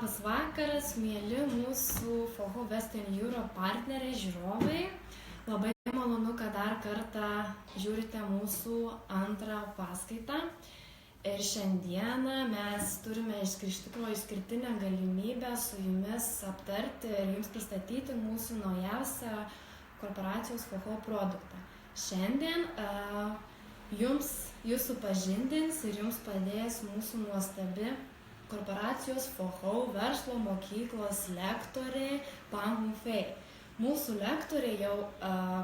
Labas vakaras, mėly mūsų FOHO Western Europe partneriai, žiūrovai. Labai malonu, kad dar kartą žiūrite mūsų antrą paskaitą. Ir šiandieną mes turime iš tikrųjų išskirtinę galimybę su jumis aptarti ir jums pristatyti mūsų naujausią korporacijos FOHO produktą. Šiandien jūs supažindins ir jums padės mūsų nuostabi korporacijos FOHO verslo mokyklos lektorė Pan Hongfei. Mūsų lektorė jau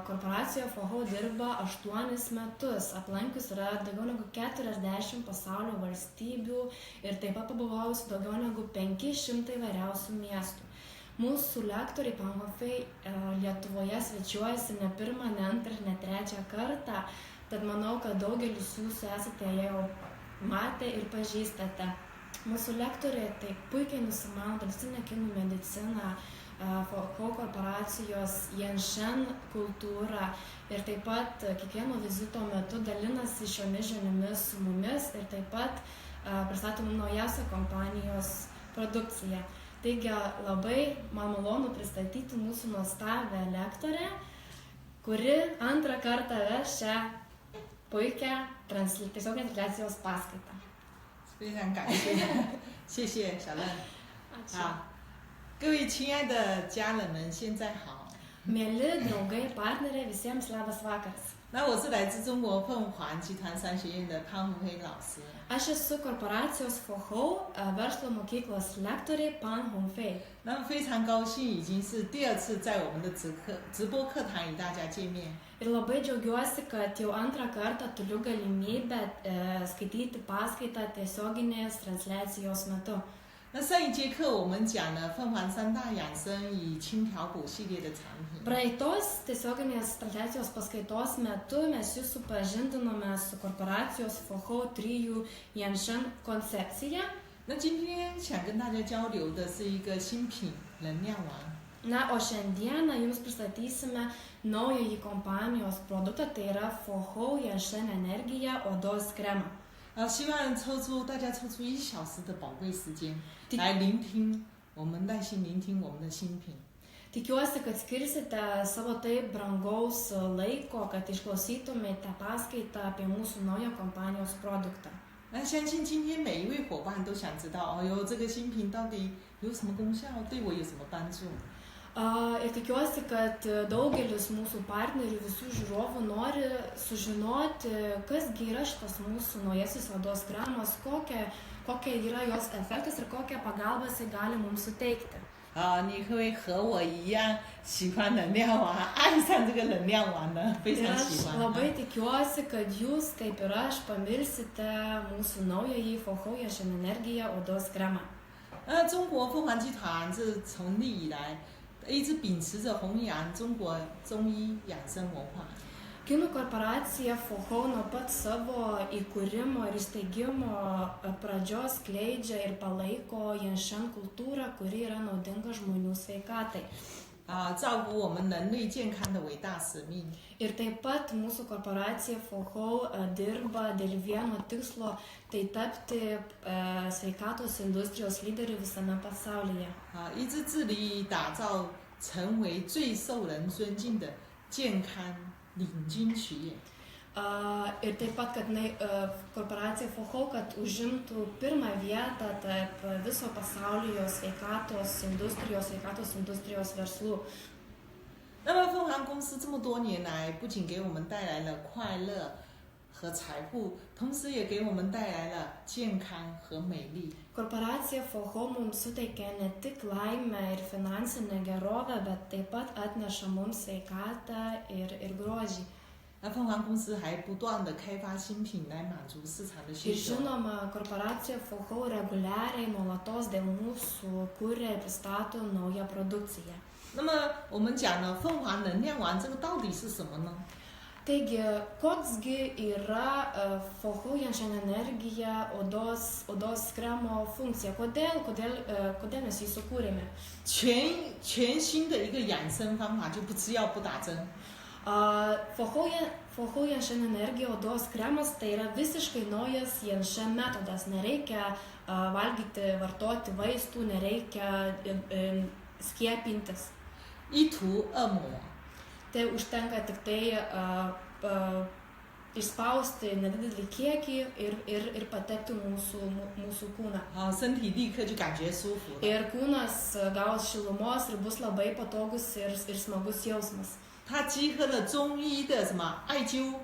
korporacijoje FOHO dirba 8 metus, aplankius yra daugiau negu 40 pasaulio valstybių ir taip pat pabuvojusi daugiau negu 500 įvairiausių miestų. Mūsų lektoriai Pan Hongfei Lietuvoje svečiuojasi ne pirmą, ne antrą ir ne trečią kartą, tad manau, kad daugelis jūsų esate jau matę ir pažįstate. Mūsų lektorė tai puikiai nusimano tradicinę kinų mediciną, FOHO korporacijos Yanshen kultūrą ir taip pat kiekvieno vizito metu dalinasi šiomis žiniomis su mumis ir taip pat pristato naujausią kompanijos produkciją. Taigi labai man malonu pristatyti mūsų nuostabią lektorę, kuri antrą kartą ves šią puikią tiesioginės transliacijos paskaitą. 非常感谢，谢谢小乐。好，各位亲爱的家人们，现在好。Mėly draugai, partneriai, visiems labas vakaras. 那我是来自中国凤凰集团商学院的潘红飞老师。Aš esu korporacijos FOHO verslo mokyklos lektorė Pan Hongfei. 那么非常高兴，已经是第2次在我们的直播课堂与大家见面。 Ir labai džiaugiuosi, kad jau antrą kartą turiu galimybę skaityti paskaitą tiesioginės transliacijos metu. 那上一节课我们讲了凤凰3大养生与轻调补系列的产品。 Praeitos tiesioginės transliacijos paskaitos metu mes jūs supažindinome su korporacijos FOHO 3 Yanshen koncepcija. 那今天想跟大家交流的是一个新品能量丸。 Na, o šiandieną jums pristatysime naująjį kompanijos produktą, tai yra FOHO Yanshen Energija odos kremą. 希望大家抽出1小时的宝贵时间来聆听，我们耐心聆听我们的新品。 Tikiuosi, kad skirsite savo taip brangaus laiko, kad išklausytumėte paskaitą apie mūsų naują kompanijos produktą. 那相信今天每一位伙伴都想知道，这个新品到底有什么功效，对我有什么帮助。 Ir tikiuosi, kad daugelis mūsų partnerių, visų žiūrovų nori sužinoti, kasgi yra šitas mūsų naujasis odos kremas, kokia yra jos efektas ir kokią pagalbą jisai gali mums suteikti. 你会和我一样喜欢能量丸，爱上这个能量丸呢？非常喜欢。 Labai tikiuosi, kad jūs, kaip ir aš, pamirsite mūsų naująjį FOHO Yanshen Energija odos kremą. 中国凤凰集团自成立以来，一直秉持着弘扬中国中医养生文化。 Kinų korporacija FOHO nuo pat savo įkūrimo ir įsteigimo pradžios skleidžia ir palaiko Yanshen kultūrą, kuri yra naudinga žmonių sveikatai. 照顾我们人类健康的伟大使命。 Ir taip pat mūsų korporacija FOHO dirba dėl vieno tikslo, tai tapti sveikatos industrijos lyderiu visame pasaulyje. 一直致力于打造成为最受人尊敬的健康领军企业。 Ir taip pat, kad korporacija FOHO, kad užimtų pirmą vietą tarp viso pasaulio sveikatos industrijos verslų. 那么凤凰公司这么多年来，不仅给我们带来了快乐和财富，同时也给我们带来了健康和美丽。 Korporacija FOHO mums suteikia ne tik laimę ir finansinę gerovę, bet taip pat atneša mums sveikatą ir grožį. 那凤凰公司还不断地开发新品来满足市场的需求。 Žinoma, korporacija FOHO reguliariai nuolatos dėl mūsų kuria ir pristato naują produkciją. 那么我们讲了凤凰能量丸，这个到底是什么呢？ Taigi, koksgi yra FOHO Yanshen Energija odos kremo funkcija? Kodėl mes jį sukūrėme? 全新的一个养生方法，就不吃药不打针。Fohou Yansheng energija odos kremas tai yra visiškai naujas Yansheng metodas. Nereikia vartoti vaistų, nereikia skiepintis.一涂二抹。Tai užtenka tik tai išspausti nedidelį kiekį ir patekti mūsų kūną. 身体立刻就感觉舒服了。 Ir kūnas gaus šilumos ir bus labai patogus ir smagus jausmas. 它集合了中医的什么艾灸，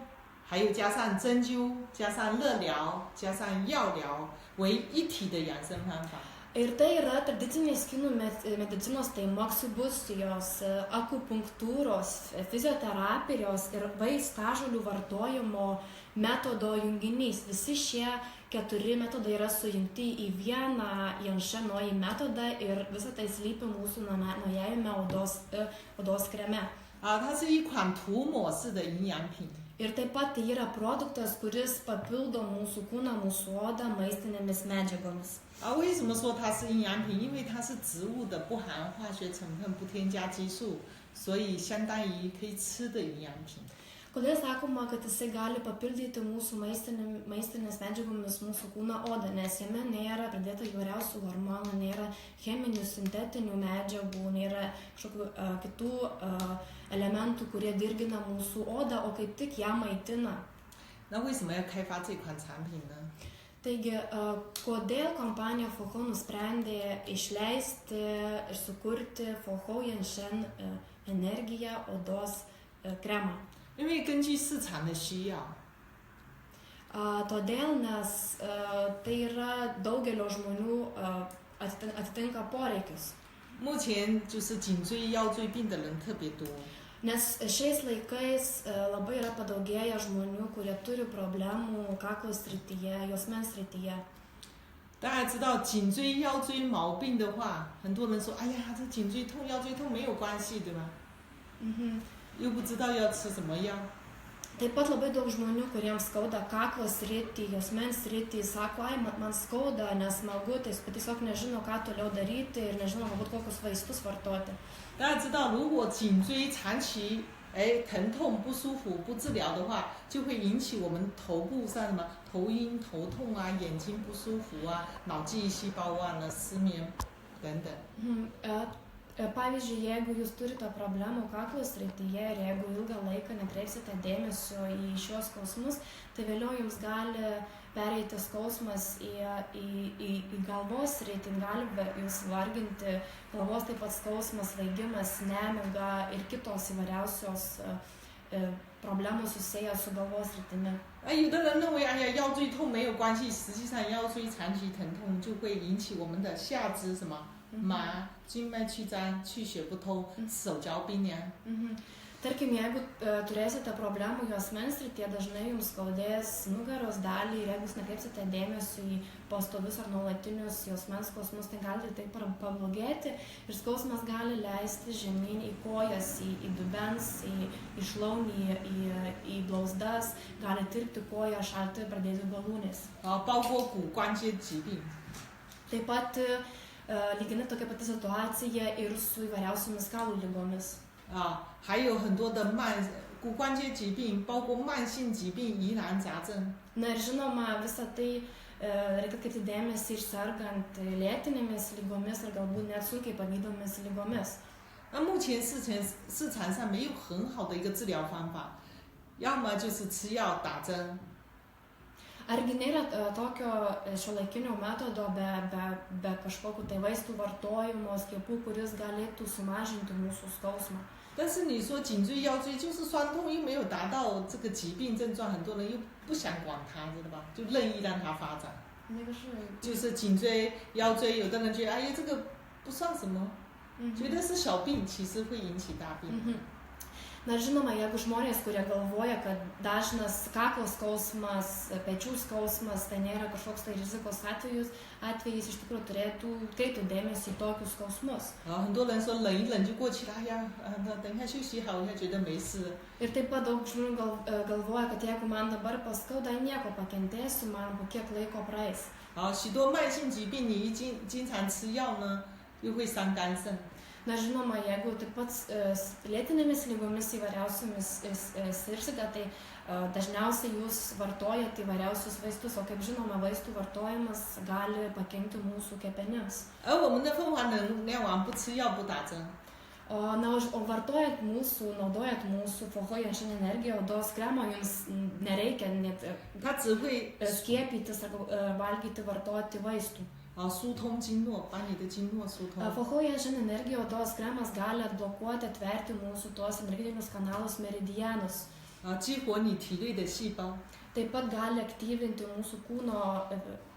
还有加上针灸，加上热疗，加上药疗为一体的养生方法。 Ir tai yra tradicinės kinų medicinos, tai moksibusijos, akupunktūros, fizioterapijos ir vaistažolių vartojimo metodo junginys. Visi šie 4 metodai yra sujungti į vieną Yansheng naują metodą ir visą tai slypi mūsų naujajame odos kreme. 它是一款涂抹式的营养品。 Ir taip pat tai yra produktas, kuris papildo mūsų kūną, mūsų odą maistinėmis medžiagomis. 为什么说它是营养品？因为它是植物的，不含化学成分，不添加激素，所以相当于可以吃的营养品。 Kodėl sakoma, kad jisai gali papildyti mūsų maistinės medžiagomis mūsų kūną odą, nes jame nėra pridėta įvairiausių hormonų, nėra cheminių, sintetinių medžiagų, nėra kažkokių kitų elementų, kurie dirgina mūsų odą, o kaip tik ją maitina. 那为什么要开发这款产品呢？ Taigi, kodėl kompanija Fohou nusprendė išleisti ir sukurti Fohou Yansheng energiją odos kremą? 因为根据市场的需要。 Todėl, nes tai yra daugelio žmonių atitinka poreikius. 目前就是颈椎、腰椎病的人特别多。 Nes šiais laikais labai yra padaugėję žmonių, kurie turi problemų kaklo srityje, juosmens srityje. 大家知道颈椎、腰椎毛病的话，很多人说：“哎呀，这颈椎痛、腰椎痛没有关系，对吧？” 又不知道要吃什么药。 Taip pat labai daug žmonių, kuriems skauda kaklo sritį, juosmens sritį, sako, ai, man skauda, nesmagu, tiesiog nežino, ką toliau daryti ir nežino, galbūt kokius vaistus vartoti. 大家知道，如果颈椎长期疼痛不舒服不治疗的话，就会引起我们头部上什么头晕、头痛啊，眼睛不舒服啊，脑记忆细胞忘了、失眠等等。 Pavyzdžiui, jeigu jūs turite problemų kaklo srityje ir jeigu ilgą laiką nekreipsite dėmesio į šios skausmus, tai vėliau jums gali pereiti skausmas į galvos sritį, gali jūs varginti, galvos taip pat skausmas, svaigimas, nemiga ir kitos įvairiausios problemos susijęs su galvos sritimi. 有的人认为，哎呀，腰椎痛没有关系，实际上腰椎长期疼痛就会引起我们的下肢什么麻、经脉曲张、气血不通、手脚冰凉。 Tarkim, jeigu turėsite problemų juosmens srityje, dažnai jums skaudės nugaros dalį ir jeigu jūs nekreipsite dėmesio į pastovius ar nuolatinius juosmens skausmus, tai gali taip pablogėti ir skausmas gali leisti žemyn į kojas, į dubens, į šlaunį, į blauzdas, gali tirpti koja, šalti ir pradėti galūnės. 包括骨关节疾病。 Taip pat lyginai tokia pati situacija ir su įvairiausiomis kaulų ligomis. 还有很多的骨关节疾病，包括慢性疾病、疑难杂症。 Na ir žinoma, visą tai reikia atkreipti dėmesį ir sergant lėtinėmis lygomis ir galbūt net sunkiai pagydomis lygomis. 那目前市场上没有很好的一个治疗方法，要么就是吃药打针。 Argi nėra tokio šiuolaikinio metodo be kažkokių tai vaistų vartojimo, skiepų, kuris galėtų sumažinti mūsų skausmą? 但是你说颈椎、腰椎就是酸痛，又没有达到这个疾病症状，很多人又不想管它，知道吧？就任意让它发展。那个是就是颈椎、腰椎，有的人觉得，哎呀，这个不算什么，觉得是小病，其实会引起大病。 Na žinoma, jeigu žmonės, kurie galvoja, kad dažnas kaklo skausmas, pečių skausmas, tai nėra kažkoks tai rizikos atvejis, iš tikrųjų turėtų kreipti dėmesį į tokius skausmus. 很多人说忍一忍就过去了，哎呀，等一下休息好一下，觉得没事。 Ir taip pat daug žmonių galvoja, kad jeigu man dabar paskauda, nieko pakentėsiu, man po kiek laiko praeis. 许多慢性疾病，你经常吃药呢，又会伤肝肾。Na žinoma, jeigu taip pat lėtinėmis lygomis įvairiausiomis sirgsite, tai dažniausiai jūs vartojate įvairiausius vaistus, o kaip žinoma, vaistų vartojimas gali pakenkti mūsų kepenims. 而我们的凤凰能量丸不吃药不打针。 O vartojant mūsų, naudojant mūsų fohojančią energiją odos kremą, jums nereikia net 它只会 skiepytis ar valgyti, vartoti vaistų. 疏通经络，把你的经络疏通。 Fohojančią energiją odos kremas gali atblokuoti, atverti mūsų tuos energetinius kanalus meridianus. 激活你体内的细胞， Taip pat gali aktyvinti mūsų kūno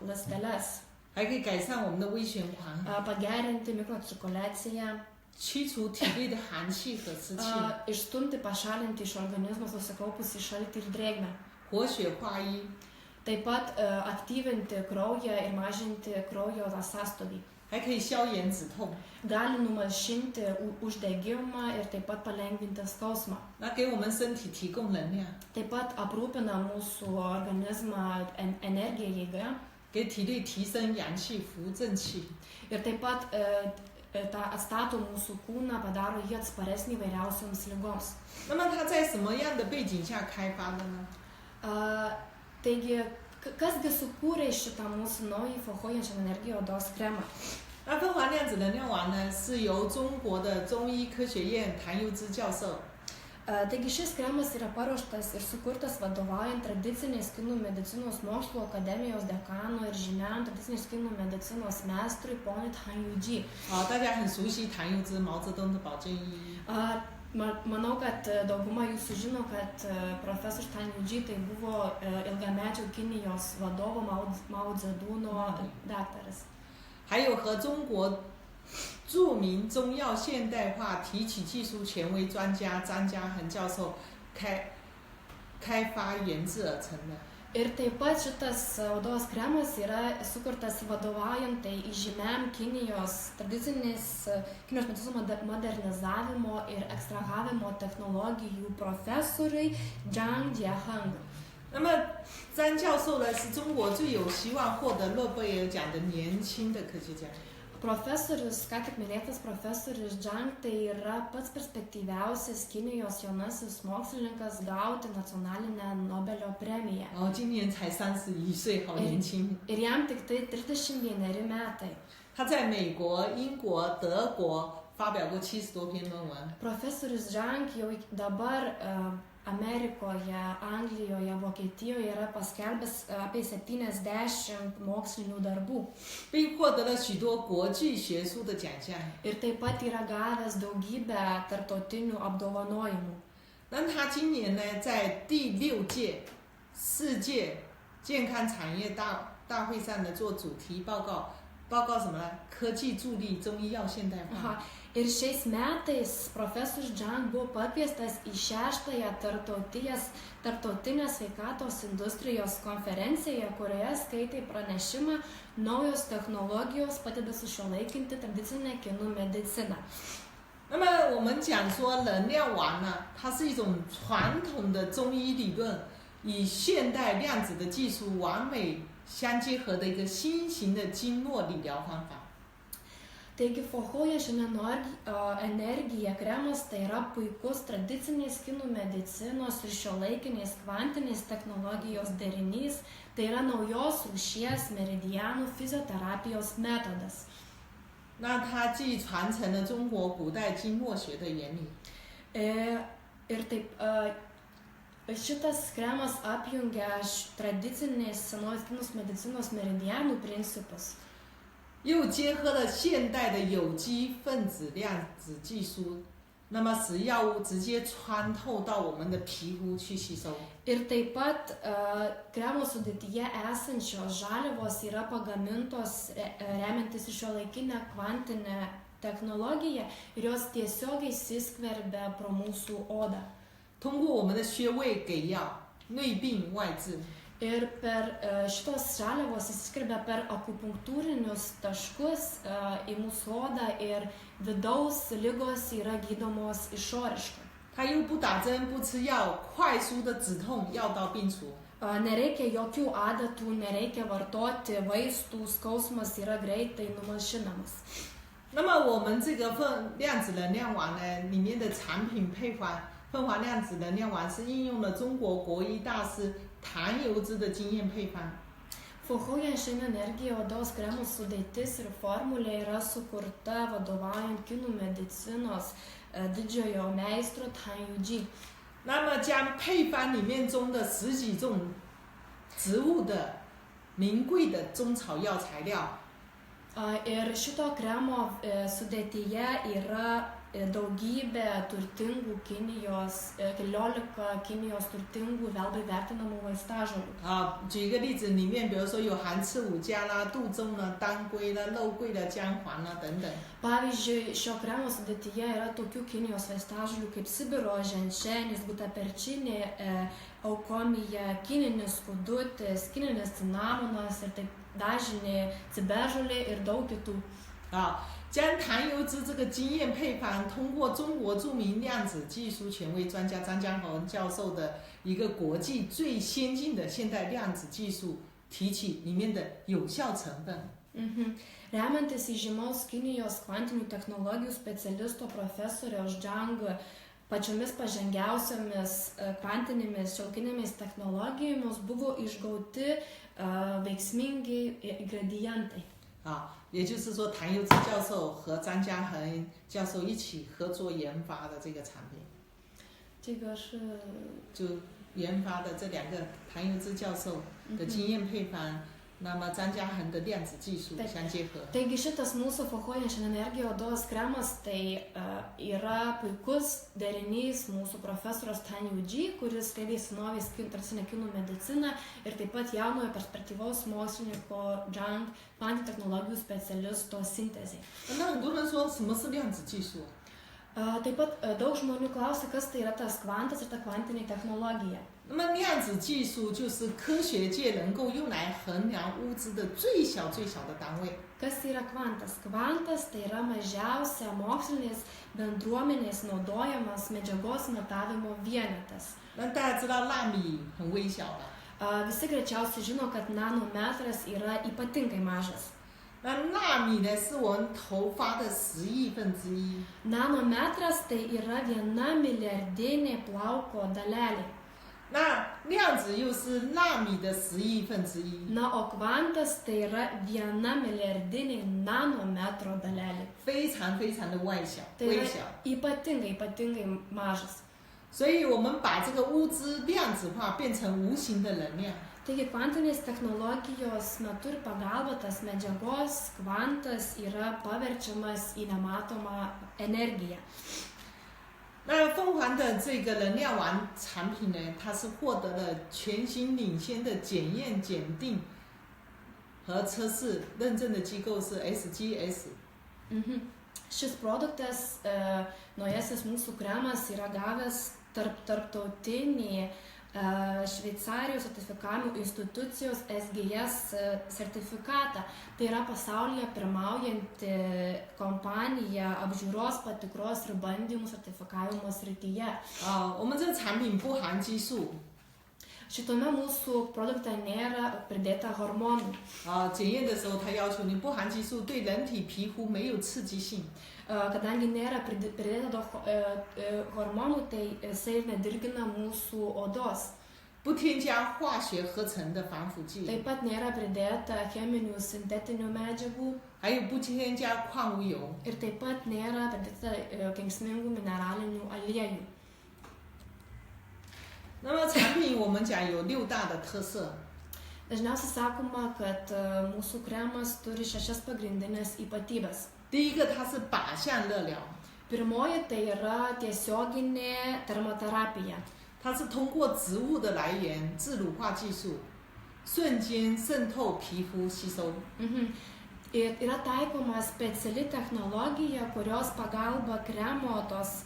ląsteles, 还可以改善我们的微循环， pagerinti mikrocirkuliaciją, 驱除体内的寒气和湿气， išstumti, pašalinti iš organizmo susikaupusį šaltį ir drėgmę. 活血化瘀， Taip pat aktyvinti kraują ir mažinti kraujo sąstovį. 还可以消炎止痛。 Gali numalšinti uždegimą ir taip pat palengvinti skausmą. 那给我们身体提供能量， Taip pat aprūpina mūsų organizmą energiją, jėgą 给体内提升阳气、扶正气。 ir taip pat atstato mūsų kūną, padaro jį atsparesnį įvairiausioms lygoms. 那么它在什么样的背景下开发的呢？ Taigi, kasgi sukūrė šitą mūsų naują fohojančią energiją odos kremą? 那凤凰量子能量丸呢，是由中国的中医科学院谭佑之教授 Taigi šis kremas yra paruoštas ir sukurtas vadovaujant tradicinės kinų medicinos mokslo akademijos dekano ir žymiam tradicinės kinų medicinos meistrui ponui Tan Yu-ji. 大家很熟悉谭佑之，毛泽东的保健医。 Manau, kad dauguma jūsų žino, kad profesorius Tan Yu-ji tai buvo ilgamečio Kinijos vadovo Mao Zedūno daktaras. 还有和中国著名中药现代化提取技术权威专家张家恒教授开发研制而成的。 Ir taip pat šitas odos kremas yra sukurtas vadovaujant tai įžymiam Kinijos tradicinės Kinijos medicinos modernizavimo ir ekstrahavimo technologijų profesoriui Zhang Jiaheng. 那么张教授呢，是中国最有希望获得诺贝尔奖的年轻的科学家。 Profesorius, ką tik minėtas profesorius Zhang, tai yra pats perspektyviausias Kinijos jaunasis mokslininkas gauti nacionalinę Nobelio premiją. 今年才31岁，好年轻。 Ir jam tik tai 31 metai. 他在美国、英国、德国发表过70多篇论文。 Profesorius Zhang jau dabar Amerikoje, Anglijoje, Vokietijoje yra paskelbęs apie 70 mokslinių darbų. 并获得了许多国际学术的奖项。 Ir taip pat yra gavęs daugybę tarptautinių apdovanojimų. 那他今年呢，在第6届世界健康产业大会上呢做主题报告，报告什么呢？科技助力中医药现代化。 Ir šiais metais profesorius Zhang buvo pakviestas į 6ąją tarptautinės sveikatos industrijos konferenciją, kurioje skaitė pranešimą naujos technologijos padeda sušiuolaikinti tradicinę kinų mediciną. 那么我们讲说能量丸呢，它是一种传统的中医理论，以现代量子的技术完美相结合的一个新型的经络理疗方法。 Taigi fohojančią energiją kremas tai yra puikus tradicinės kinų medicinos ir šiuolaikinės kvantinės technologijos derinys, tai yra naujos rūšies meridianų fizioterapijos metodas. 那它既传承了中国古代经络学的原理， Ir taip šitas kremas apjungia tradicinės senos kinų medicinos meridianų principus. 又结合了现代的有机分子量子技术，那么使药物直接穿透到我们的皮肤去吸收。 Ir taip pat kremo sudėtyje esančios žaliavos yra pagamintos remiantis šiuolaikinę kvantinę technologiją ir jos tiesiogiai įsiskverbia pro mūsų odą. 通过我们的穴位给药，内病外治。 Ir per šitos žaliavos įsiskverbia per akupunktūrinius taškus į mūsų odą ir vidaus ligos yra gydomos išoriškai. 它又不打针不吃药，快速的止痛，药到病除。 Nereikia jokių adatų, nereikia vartoti vaistų, skausmas yra greitai numalšinamas. 那么我们这个量子能量丸呢，里面的产品配方凤凰量子能量丸是应用了中国国医大师谭由之的经验配方。Fauchaujančiame energija odos kremų sudėtis ir formulė yra sukurta vadovaujant kinų medicinos didžiojo meistro Tan Yu-ji。那么将配方里面中的10几种植物的名贵的中草药材料。Ir šito kremo sudėtyje yra daugybė turtingų keliolika Kinijos turtingų vėlgi vertinamų vaistažolių。举一个例子，里面比如说有含刺五加啦、杜仲啦、当归啦、肉桂啦、姜黄啦等等。Pavyzdžiui, šio kremo sudėtyje yra tokių Kinijos vaistažolių kaip Sibiro ženšenis, gutaperčinė, aukomija, kininis skudutis, kininis cinamonas ir taip dažinė ciberžolė ir daug kitų。将谭由之这个经验配方，通过中国著名量子技术权威专家张江宏教授的一个国际最先进的现代量子技术提取里面的有效成分。Remiantis į žymaus Kinijos kvantinių technologijų specialisto profesoriaus Zhang pačiomis pažengiausiomis kvantinėmis šiuolaikinėmis technologijomis buvo išgauti veiksmingi ingredientai。也就是说，谭由之教授和张家恒教授一起合作研发的这个产品。这个是就研发的这2个谭由之教授的经验配方，那么张家恒的量子技术相结合。Taigi šitas mūsų fauchaujančią energiją odos kremas tai yra puikus derinys mūsų profesoriaus Tan Yu-ji, kuris skleidė senovės tradicinę kinų mediciną ir taip pat jaunojo perspektyvaus mokslininko Zhang kvantinių technologijų specialisto sintezė。那很多人说什么是量子技术？ Taip pat daug žmonių klausia, kas tai yra tas kvantas ir ta kvantinė technologija。 那么量子技术就是科学界能够用来衡量物质的最小的单位。 Kas yra kvantas? Kvantas tai yra mažiausia mokslinės bendruomenės naudojamas medžiagos matavimo vienetas。 那大家知道纳米很微小吧？ Visi greičiausiai žino, kad nanometras yra ypatingai mažas。 那纳米呢，是我们头发的10亿分之一。 Nanometras tai yra 1 milijardinė plauko dalelė。 那量子又是纳米的10亿分之一。 Na, o kvantas tai yra 1 milijardinė nanometro dalelė。 非常的微小。 Tai yra ypatingai mažas。 所以我们把这个物质量子化，变成无形的能量。 Taigi kvantinės technologijos metu ir pagalba tas medžiagos kvantas yra paverčiamas į nematomą energiją。 那凤凰的这个能量丸产品呢，它是获得了全新领先的检验、检定和测试认证的机构是 SGS。 Šis produktas, naujasis mūsų kremas, yra gavęs tarptautinį Šveicarijos sertifikavimo institucijos SGS sertifikatą. Tai yra pasaulyje pirmaujanti kompanija apžiūros, patikros ir bandymų sertifikavimo srityje。 我们这个产品不含激素。 Šitame mūsų produkte nėra pridėta hormonų。 检验的时候，它要求你不含激素，对人体皮肤没有刺激性。 Kadangi nėra pridėta daug hormonų, tai jisai nedirgina mūsų odos。 不添加化学合成的防腐剂。 Taip pat nėra pridėta cheminių sintetinių medžiagų。 还有不添加矿物油。 Ir taip pat nėra pridėta kenksmingų mineralinių aliejų。 那么产品我们讲有6大的特色。 Dažniausiai sakoma, kad mūsų kremas turi 6 pagrindinės ypatybės。 第一个，它是靶向热疗。 Pirmoji tai yra tiesioginė termoterapija。 它是通过植物的来源自乳化技术，瞬间渗透皮肤吸收。 Ir yra taikoma speciali technologija, kurios pagalba kremo tos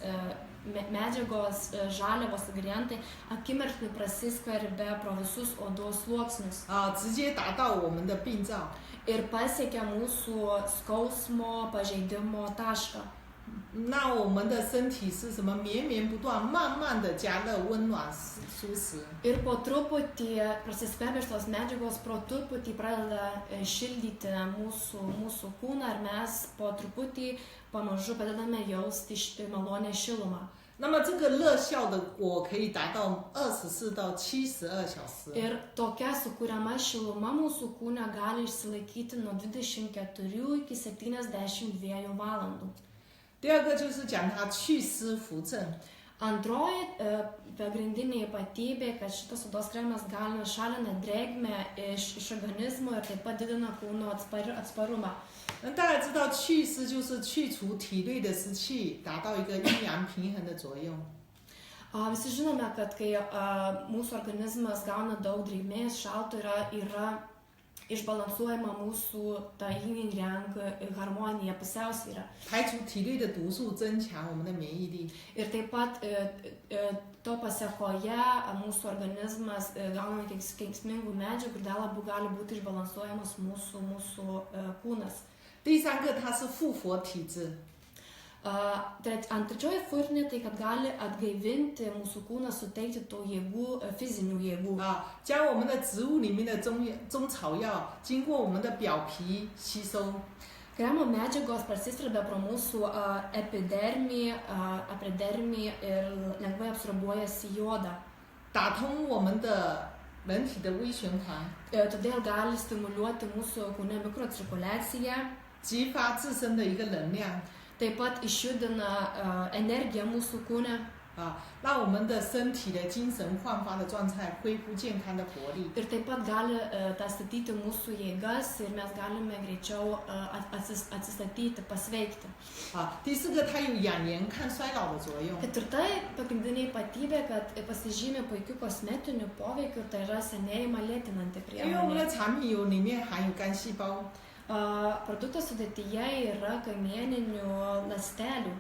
medžiagos žaliavos ingredientai akimirksniu prasiskverbia pro visus odos sluoksnius。 直接达到我们的病灶。 Ir pasiekia mūsų skausmo pažeidimo tašką。那我们的身体是什么？绵绵不断，慢慢的加热，温暖舒适。Ir po truputį prasiskverbia šitos medžiagos, pro truputį pradeda šildyti mūsų kūną ir mes po truputį pamažu pradedame jausti malonę šilumą. 那么这个热效的果可以达到24到72小时。Ir tokia sukūriama šiluma mūsų kūne gali išsilaikyti nuo 24 iki 72 valandų. 第二个就是讲它祛湿扶正。Antroji pagrindinė ypatybė, kad šitas odos kremas šalina drėgmę iš organizmo ir taip pat didina kūno atsparumą. 那大家知道祛湿就是去除体内的湿气，达到一个阴阳平衡的作用。Visi žinome, kad kai mūsų organizmas gauna daug drėgmės, šalto yra išbalansuojama mūsų ta yin yang harmonija, pusiausvyra. 排除体内的毒素，增强我们的免疫力。 Ir taip pat to pasekoje mūsų organizmas gauna kenksmingų medžiagų ir dar labiau gali būti išbalansuojamas mūsų kūnas. 第三个，它是复活体质。Antroji furtinė tai, kad gali atgaivinti mūsų kūną, suteikti tų jėgų, fizinių jėgų. 将我们的植物里面的中草药经过我们的表皮吸收。 Kremo medžiagos prasiskverbia pro mūsų epidermį ir lengvai absorbuojasi jodą. 打通我们的人体的微循环。 Todėl gali stimuliuoti mūsų kūne mikrocirkuliaciją. 激发自身的一个能量。 Taip pat išjudina energiją mūsų kūne. 让我们的身体的精神焕发的状态恢复健康的活力。 Ir taip pat gali atstatyti mūsų jėgas ir mes galime greičiau atsistatyti, pasveikti. 第四个，它有养颜抗衰老的作用。 Ketvirta pagrindinė ypatybė, kad pasižymi puikiu kosmetiniu poveikiu, tai yra senėjimą lėtinanti 因为我们 priemonė. 的产品里面含有干细胞。 Produkto sudėtyje yra kamieninių ląstelių.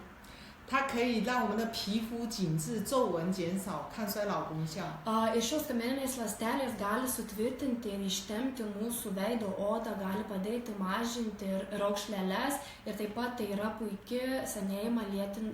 它可以让我们的皮肤紧致、皱纹减少、抗衰老功效。 Ir šios kamieninės ląstelės gali sutvirtinti ir ištempti mūsų veido odą, gali padėti mažinti raukšleles ir taip pat tai yra puikia senėjimą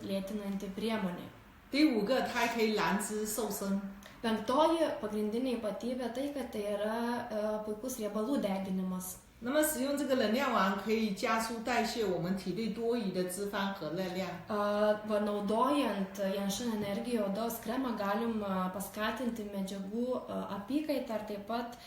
lėtinanti priemonė. 第五个，它还可以燃脂瘦身。 Penktoji pagrindinė ypatybė tai, kad tai yra puikus riebalų deginimas. 那么使用这个能量丸可以加速代谢我们体内多余的脂肪和热量。 Naudojant Janšin energiją odos kremą galima paskatinti medžiagų apykaitą ir taip pat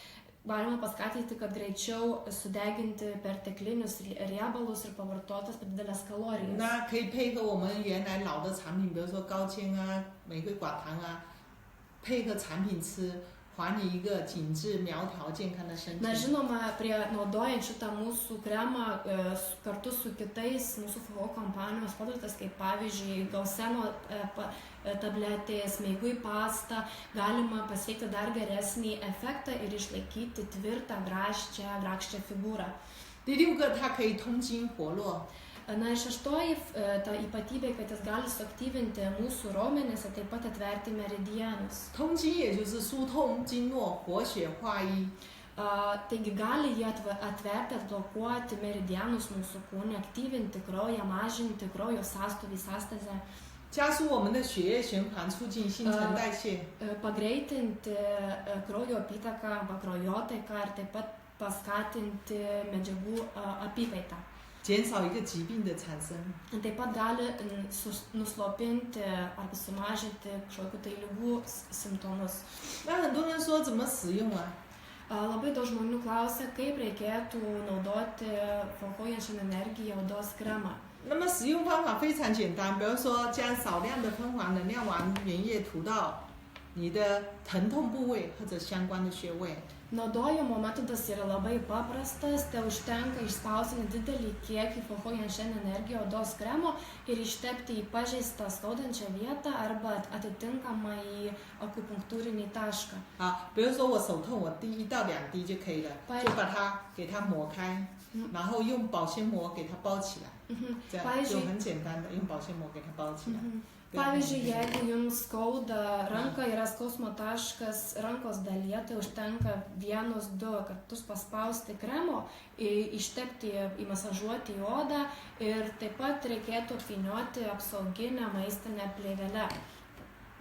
galima paskatinti, kad greičiau sudeginti perteklinius riebalus ir pavartotas per didelės kalorijas. 那可以配合我们原来老的产品，比如说高纤啊、玫瑰寡糖啊，配合产品吃。 还你一个紧致、苗条、健康的身体。 Na žinoma, naudojant šitą mūsų kremą kartu su kitais mūsų FAO kompanijos produktais, kaip pavyzdžiui gauseno tabletės, meigui pasta, galima pasiekti dar geresnį efektą ir išlaikyti tvirtą, grakščią figūrą. 第六个，它可以通经活络。 Na ir šeštoji ta ypatybė, kad jis gali suaktyvinti mūsų raumenis ir taip pat atverti meridianus. 通经也就是疏通经络、活血化瘀。 Taigi gali jie atverti, atblokuoti meridianus mūsų kūne, aktyvinti kraują, mažinti kraujo sąstovį, sąstazę. 加速我们的血液循环，促进新陈代谢。 Pagreitinti kraujo apytaką, kraujotaiką ir taip pat paskatinti medžiagų apykaitą. 减少一个疾病的产生。 Taip pat gali nuslopinti arba sumažinti kažkokių tai ligų simptomus. 那很多人说怎么使用啊？ Labai daug žmonių klausia, kaip reikėtų naudoti FAO Janšin energiją odos kremą. 那么使用方法非常简单，比如说将少量的蜂皇能量丸原液涂到你的疼痛部位或者相关的穴位。 Naudojimo metodas yra labai paprastas, tai užtenka išspausti didelį kiekį FAO Janšin energiją odos kremo ir ištepti į pažeistą skaudančią vietą arba atitinkamą į akupunktūrinį tašką. 比如说我手痛，我滴1到2滴就可以了，就把它给它抹开，然后用保鲜膜给它包起来，这样就很简单的用保鲜膜给它包起来。Pavyzdžiui, jeigu jums skauda ranką, yra skausmo taškas rankos dalyje, tai užtenka 1-2 kartus paspausti kremo, ištepti, įmasažuoti į odą ir taip pat reikėtų apvynioti apsauginę maistinę plėvelę.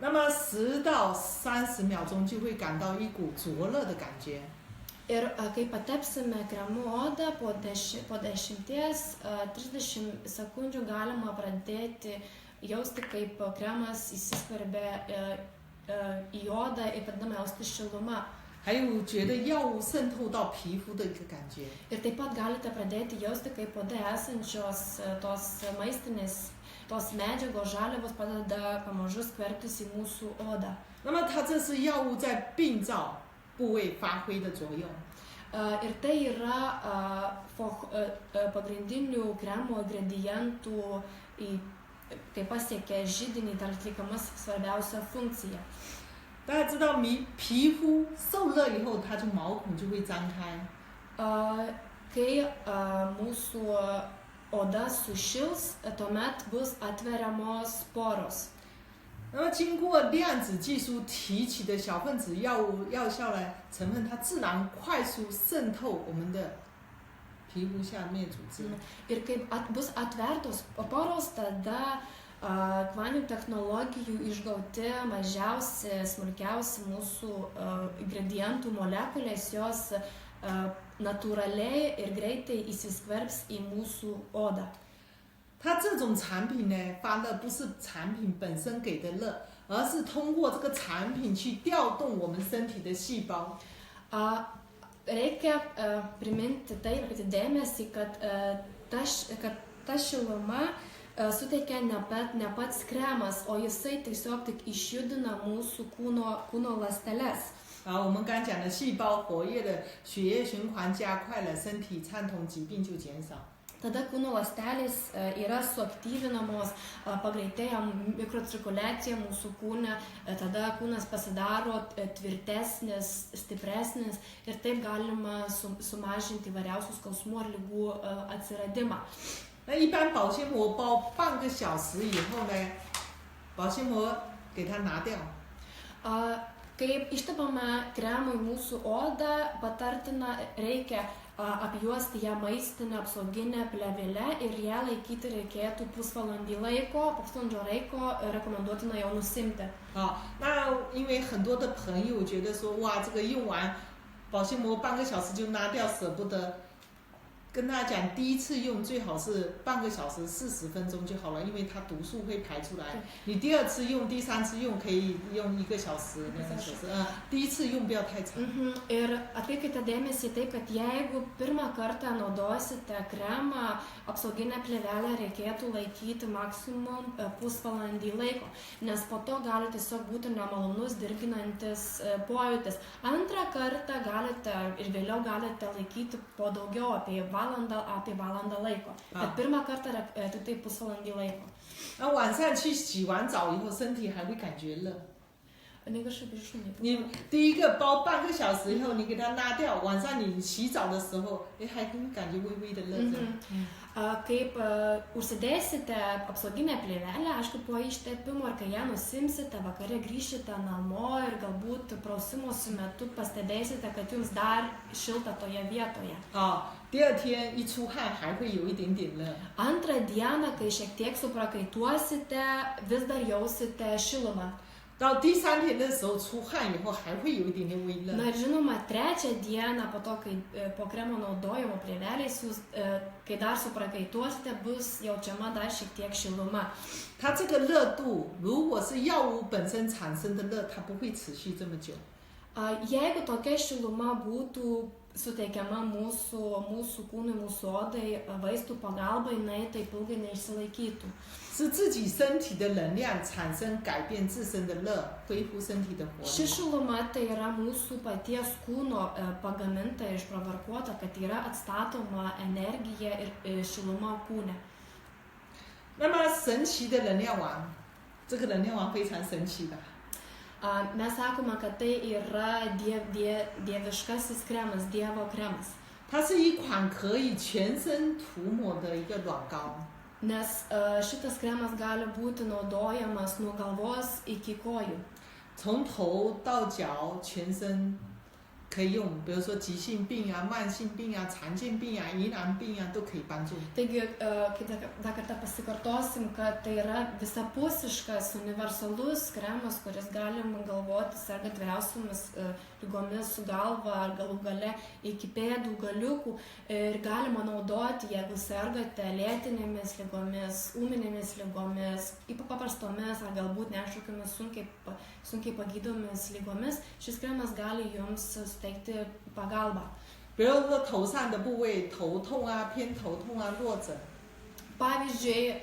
那么10到30秒钟就会感到一股灼热的感觉。 Ir kai patepsime kremu odą, po 10-30 sekundžių galima pradėti jausti, kaip kremas įsiskverbia į odą ir pradedame jausti šilumą. 还有觉得药物渗透到皮肤的一个感觉。 Ir taip pat galite pradėti jausti, kaip ode esančios tos maistinės, tos medžiagos žaliavos pradeda pamažu skverbtis į mūsų odą. 那么它这是药物在病灶部位发挥的作用。 Ir tai yra pagrindinių kremo ingredientų, kai pasiekia židinį, dar atliekamas svarbiausia funkcija. 大家知道皮肤受热以后，它就毛孔就会张开。 Kai mūsų oda sušils, tuomet bus atveriamos poros. 那么经过量子技术提取的小分子药效的成分，它自然快速渗透我们的皮肤下面组织。 Ir kai bus atvertos poros, tada kvantinių technologijų išgauti mažiausi, smulkiausi mūsų ingredientų molekulės, jos natūraliai ir greitai įsiskverbs į mūsų odą. 它这种产品呢，发热不是产品本身给的热，而是通过这个产品去调动我们身体的细胞。 Reikia priminti tai ir atkreipti dėmesį, kad ta šiluma suteikia ne pats kremas, o jisai tiesiog tik išjudina mūsų kūno ląsteles. 我们刚讲的细胞活跃了，血液循环加快了，身体畅通，疾病就减少。 Tada kūno ląstelės yra suaktyvinamos, pagreitėja mikrocirkuliacija mūsų kūne, tada kūnas pasidaro tvirtesnis, stipresnis ir taip galima sumažinti įvairiausių skausmų ar lygų atsiradimą. 那一般保鲜膜包半个小时以后呢，保鲜膜给它拿掉。 Kai ištepame kremą į mūsų odą, patartina reikia apjuosti ją maistinę apsauginę plėvelę ir ją laikyti reikėtų pusvalandį laiko, pusvalandžio laiko rekomenduotina jau nusimti. 那因为很多的朋友觉得说，哇，这个用完保鲜膜半个小时就拿掉，舍不得。 跟大家讲，第一次用最好是半个小时40分钟就好了，因为它毒素会排出来。你第二次用、第三次用可以用1个小时、2个小时。第一次用不要太长。Ir atkreipkite dėmesį tai, kad jeigu pirmą kartą naudosite kremą, apsauginę plėvelę reikėtų laikyti maksimum pusvalandį laiko, nes po to gali tiesiog būti nemalonus dirginantis pojūtis. Antrą kartą galite ir vėliau galite laikyti po daugiau apie valandą laiko. Bet pirmą kartą tik tai pusvalandį laiko. 那晚上去洗完澡以后，身体还会感觉热。那个是不是说你第一个包半个小时以后，你给它拉掉，晚上你洗澡的时候，还会感觉微微的热着。Kaip užsidėsite apsauginę plėvelę, aišku, po ištepimo ir kai ją nusimsite, vakare grįšite namo ir galbūt prausimosi metu pastebėsite, kad jums dar šilta toje vietoje. 第二天一出汗还会有一点点热。 Antrą dieną, kai šiek tiek suprakaituosite, vis dar jausite šilumą. 到第3天的时候出汗以后还会有一点点微热。 Na ir žinoma, trečią dieną po to, kai po kremo naudojimo plėvelės, jūs, kai dar suprakaituosite, bus jaučiama dar šiek tiek šiluma. 它这个热度，如果是药物本身产生的热，它不会持续这么久。 Jeigu tokia šiluma būtų suteikiama mūsų kūnui, mūsų odai, vaistų pagalba, jinai taip ilgai neišsilaikytų. 是自己身体的能量产生改变自身的热，恢复身体的活力。 Ši šiluma tai yra mūsų paties kūno pagaminta, išprovokuota, kad yra atstatoma energija ir šiluma kūne. 那么神奇的能量王，这个能量王非常神奇吧？ Mes sakome, kad tai yra dieviškasis kremas, Dievo kremas. 它是一款可以全身涂抹的一个软膏。nes šitas kremas gali būti naudojamas nuo galvos iki kojų. 从头到脚全身可以用，比如说急性病啊、慢性病啊、常见病啊、疑难病啊都可以帮助。 Taigi, kaip dar kartą pasikartosim, kad tai yra visapusiškas, universalus kremas, kuris galima galvoti sergant vyriausiomis lygomis su galva ar galų gale iki pėdų galiukų ir galima naudoti, jeigu sergate lėtinėmis lygomis, ūminėmis lygomis, ypač paprastomis ar galbūt nešokiamis sunkiai pagydomis lygomis, šis kremas gali jums suteikti pagalbą. 比如说头上的部位，头痛啊、偏头痛啊、落枕。 Pavyzdžiui,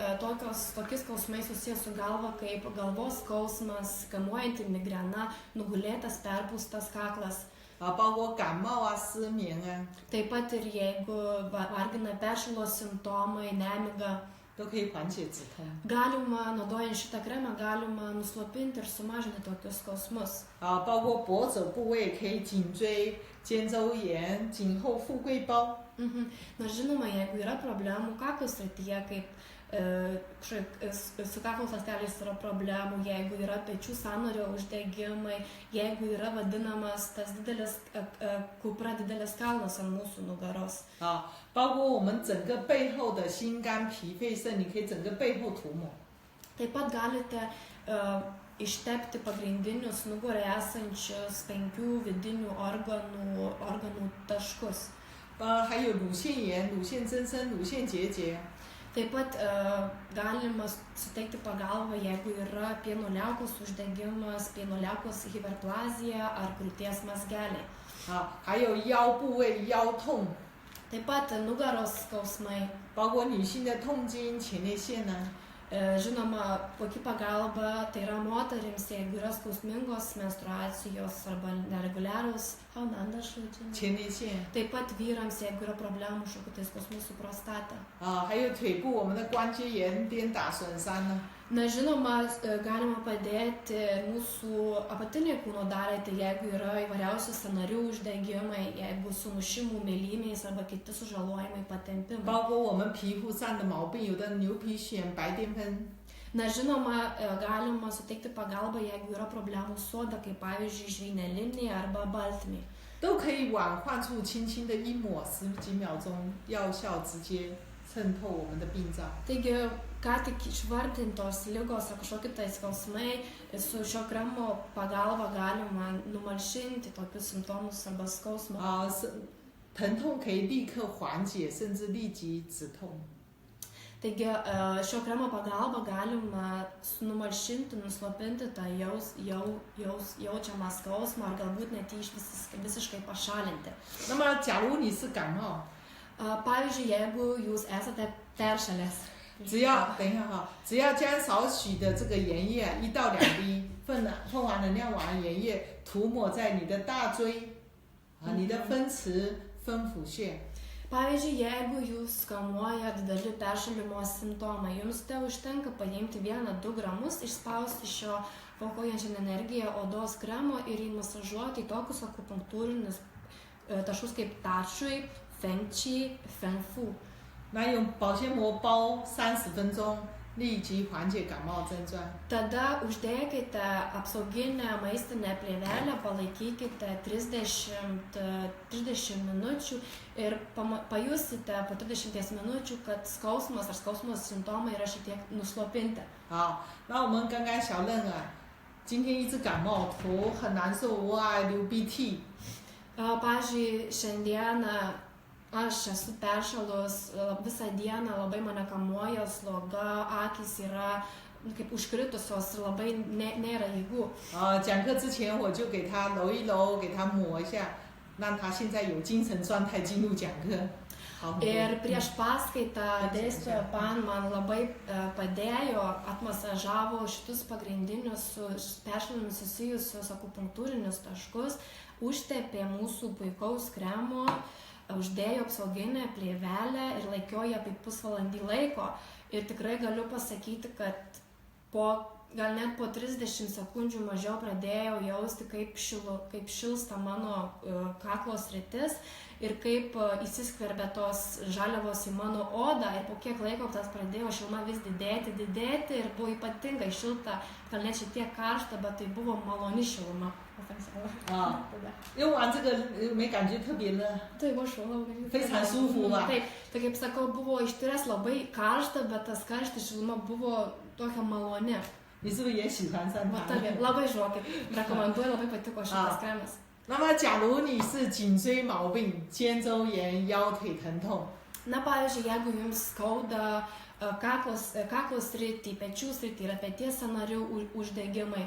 tokie skausmai susijęs su galva kaip galvos skausmas, kamuojanti migrena, nugulėtas perpūstas kaklas. 包括感冒啊、失眠啊， Taip pat ir jeigu vargina peršalos simptomai, nemiga, 都可以缓解止痛。 galima, naudojant šitą kremą, galima nuslopinti ir sumažinti tokius skausmus. 包括脖肘部位可以颈椎、肩周炎、颈后富贵包。 Na žinoma, jeigu yra problemų kaklo srityje, kaip su kaklo ląstelės yra problemų, jeigu yra pečių sąnario uždegimai, jeigu yra vadinamas tas didelis kupra, didelis kalnas ant mūsų nugaros. 包括我们整个背后的心肝脾肺肾，你可以整个背后涂抹。 Taip pat galite ištepti pagrindinius nugaroje esančius 5 vidinių organų taškus. 还有乳腺炎、乳腺增生、乳腺结节。 Taip pat galima suteikti pagalbą, jeigu yra pieno liaukos uždegimas, pieno liaukos hiperplazija ar krūties mazgeliai. 还有腰部位腰痛。 Taip pat nugaros skausmai. 包括女性的痛经、前列腺呢。 Žinoma, kokia pagalba tai yra moterims, jeigu yra skausmingos menstruacijos arba nereguliarūs haunandašai. 前列腺。 Taip pat vyrams, jeigu yra problemų kažkokių tai skausmų su prostata. 还有腿部我们的关节炎、颠打损伤呢。 Na žinoma, galima padėti mūsų apatiniai kūno daliai, tai jeigu yra įvairiausių sąnarių uždegimai, jeigu sumušimų mėlyniais arba kiti sužalojimai, patempimai. 包括我们皮肤上的毛病，有的牛皮癣、白癜风。 Na žinoma, galima suteikti pagalbą, jeigu yra problemų su oda, kaip pavyzdžiui žvynelinė arba baltymė. 都可以往患处轻轻的一抹，10几秒钟，药效直接渗透我们的病灶。 Taigi, ką tik išvardintos ligos ar kažkokie tai skausmai, su šio kremo pagalba galima numalšinti tokius simptomus arba skausmą. 疼痛可以立刻缓解，甚至立即止痛。 Taigi, šio kremo pagalba galima numalšinti, nuslopinti tą jaučiamą skausmą ar galbūt net jį visiškai pašalinti. 那么，假如你是感冒， Pavyzdžiui, jeigu jūs esate peršalęs. 只要等一下哈，只要将少许的这个盐液1到2滴，分完能量完盐液涂抹在你的大椎，你的分池、分府穴。 Pavyzdžiui, jeigu jūs kamuoja dideli peršalimo simptomai, jums te užtenka paimti 1-2 gramus, išspausti šio vokojančią energiją odos kremo ir jį masažuoti į tokius akupunktūrinius taškus kaip tačui, fengqi, fengfu. 那用保鲜膜包30分钟，立即缓解感冒症状。 Tada uždėkite apsauginę maistinę plėvelę, palaikykite 30 minučių ir pajusite po 30 minučių, kad skausmas ar skausmo simptomai yra šiek tiek nuslopinti. 好，那我们刚刚小任今天一直感冒，头很难受，我爱流鼻涕。 Pavyzdžiui, šiandieną aš esu peršalus, visą dieną labai mane kamuoja sloga, akys yra kaip užkritusios ir labai nėra jėgų. 讲课之前我就给他揉一揉，给他抹一下，让他现在有精神状态进入讲课。Ir prieš paskaitą dėstytoja man labai padėjo, atmasažavo šitus pagrindinius su peršalimu susijusius akupunktūrinius taškus, užtepė mūsų puikaus kremo, uždėjo apsauginę plėvelę ir laikiojo apie pusvalandį laiko. Ir tikrai galiu pasakyti, kad gal net po 30 sekundžių mažiau pradėjau jausti, kaip šilsta mano kaklo sritis ir kaip įsiskverbė tos žaliavos į mano odą ir po kiek laiko tas pradėjo šiluma vis didėti ir buvo ypatingai šilta, gal net šiek tiek karšta, bet tai buvo maloni šiluma. 用完这个没感觉特别热， Tai buvo šiluma. 非常舒服吧？ Taip, tai kaip sakau, buvo iš ties labai karšta, bet tas karštas šiluma buvo tokia maloni. 你是不是也喜欢上它？ Labai žinokit, rekomenduoju, labai patiko šitas kremas. 那么，假如你是颈椎毛病、肩周炎、腰腿疼痛， Na, pavyzdžiui, jeigu jums skauda kaklo sritį, pečių sritį ir peties sąnarių uždegimai,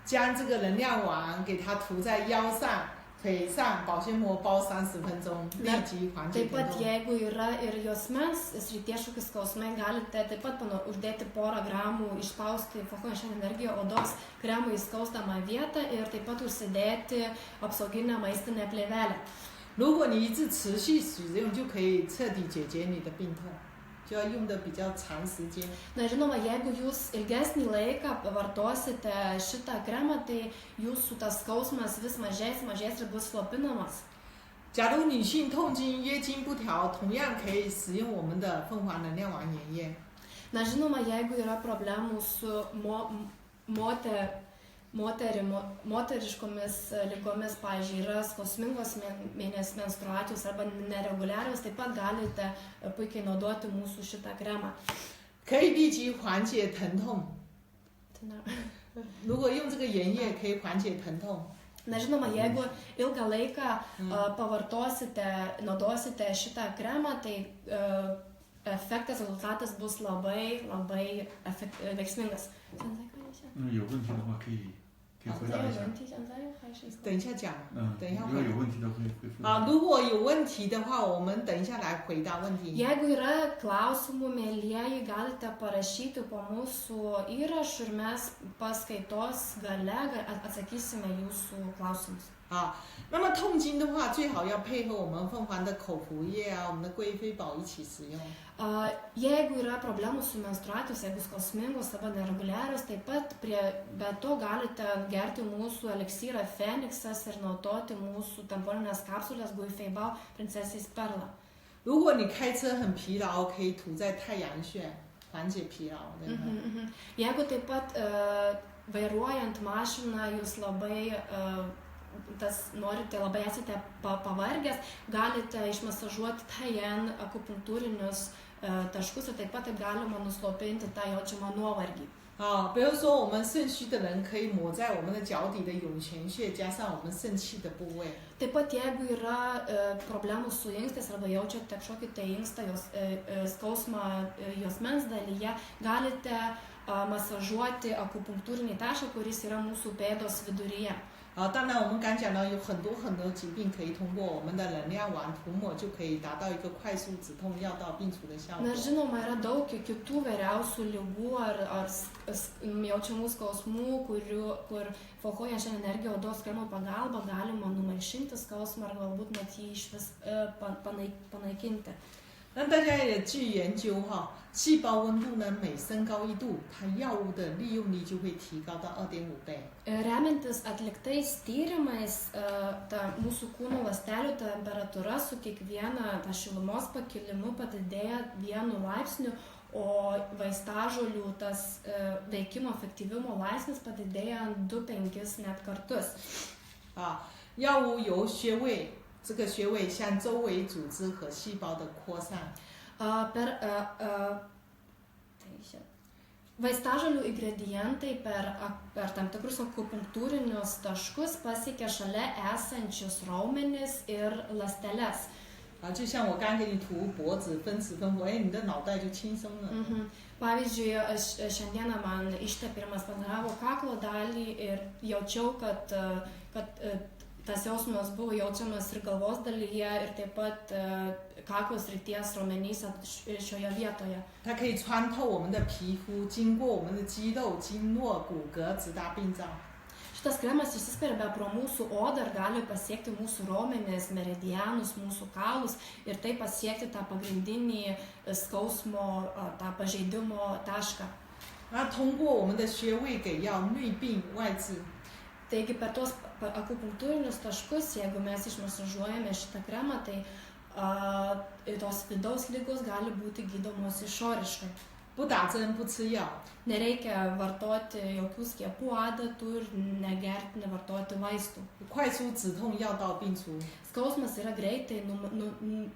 将这个能量丸给它涂在腰上、腿上，保鲜膜包30分钟，立即缓解 taip 疼 pat 痛。 jeigu yra ir juosmens srities šūkis skausmai, galite taip pat uždėti porą gramų, išspausti fokuojančią energiją odos kremų į skaustamą vietą ir taip pat užsidėti apsauginę maistinę plėvelę. 如果你一直持续使用，就可以彻底解决你的病痛，就要用的比较长时间。 Na, žinoma, jeigu jūs ilgesnį laiką vartosite šitą kremą, tai jūsų tas skausmas vis mažės ir bus slopinamas. 假如女性痛经、月经不调，同样可以使用我们的凤凰能量丸原液。 Na, žinoma, jeigu yra problemų su moteriškomis ligomis, pavyzdžiui, yra skausmingos menstruacijos arba nereguliarios, taip pat galite puikiai naudoti mūsų šitą kremą. 可以立即缓解疼痛。如果用这个原液可以缓解疼痛。 Na, žinoma, jeigu ilgą laiką naudosite šitą kremą, tai efektas, rezultatas bus labai veiksmingas. 有问题的话可以回答一下。等一下讲，等一下如果有问题的会回复。如果有问题的话，我们等一下来回答问题。 Jeigu yra klausimų, mėlyjeji, galite parašyti po mūsų įrašų ir mes paskaitos gale atsakysime jūsų klausimus. 那么痛经的话，最好要配合我们凤凰的口服液我们的贵妃宝一起使用。 Jeigu yra problemų su menstruacijos, jeigu skausmingos arba nereguliarios, taip pat be to galite gerti mūsų eliksyrą Feniksas ir naudoti mūsų tamponinės kapsulės Guifeibao princesės perlą. 如果你开车很疲劳，可以涂在太阳穴，缓解疲劳。Jeigu taip pat vairuojant mašiną jūs labai norite, labai esate pavargęs, galite išmasažuoti Taien akupunktūrinius taškus ir taip pat galima nuslopinti tą jaučiamą nuovargį. 比如说我们肾虚的人可以抹在我们的脚底的涌泉穴，加上我们肾气的部位。 Taip pat jeigu yra problemų su inkstais arba jaučiate kažkokį tai inkstą skausmą juosmens dalyje, galite masažuoti akupunktūrinį tašką, kuris yra mūsų pėdos viduryje. 当然我们刚讲到有很多疾病可以通过我们的能量丸涂抹就可以达到一个快速止痛药到病除的效果。 Na, žinoma, yra daug kitų vairiausių ligų ar jaučiamų skausmų, kur fokuojančią energiją odos kremų pagalba galima numaišinti skausmą ar galbūt net jį išvis panaikinti. 那大家也据研究细胞温度呢每升高1度，它药物的利用率就会提高到2.5倍。 Remiantis atliktais tyrimais, ta mūsų kūno ląstelių temperatūra su kiekviena šilumos pakilimu padidėja 1 laipsniu, o vaistažolių tas veikimo efektyvumo laipsnis padidėja 2-5 net kartus. 药物由穴位，这个穴位向周围组织和细胞的扩散。 Vaistažolių ingredientai per tam tikrus akupunktūrinius taškus pasiekia šalia esančius raumenis ir ląsteles. 就像我刚给你涂脖子分子分布，你的脑袋就轻松了。 Pavyzdžiui, šiandieną man ištepirimas padaravo kaklo dalį ir jaučiau, kad tas jausmas buvo jaučiamas ir galvos dalyje, ir taip pat kaklo srities raumenyse šioje vietoje. 它可以穿透我们的皮肤，经过我们的肌肉、经络、骨骼，直达病灶。 Šitas kremas išsiskverbia pro mūsų odą ir gali pasiekti mūsų raumenis, meridianus, mūsų kaulus ir taip pasiekti tą pagrindinį skausmo, tą pažeidimo tašką. 通过我们的穴位给药内病外治。Taigi per tuos akupunktūrinius taškus, jeigu mes išmasažuojame šitą kremą, tai tos vidaus ligos gali būti gydomos išoriškai. 不打针不吃药， Nereikia vartoti jokių skiepų adatų ir nevartoti vaistų. 快出止痛药到病除。 Skausmas yra greitai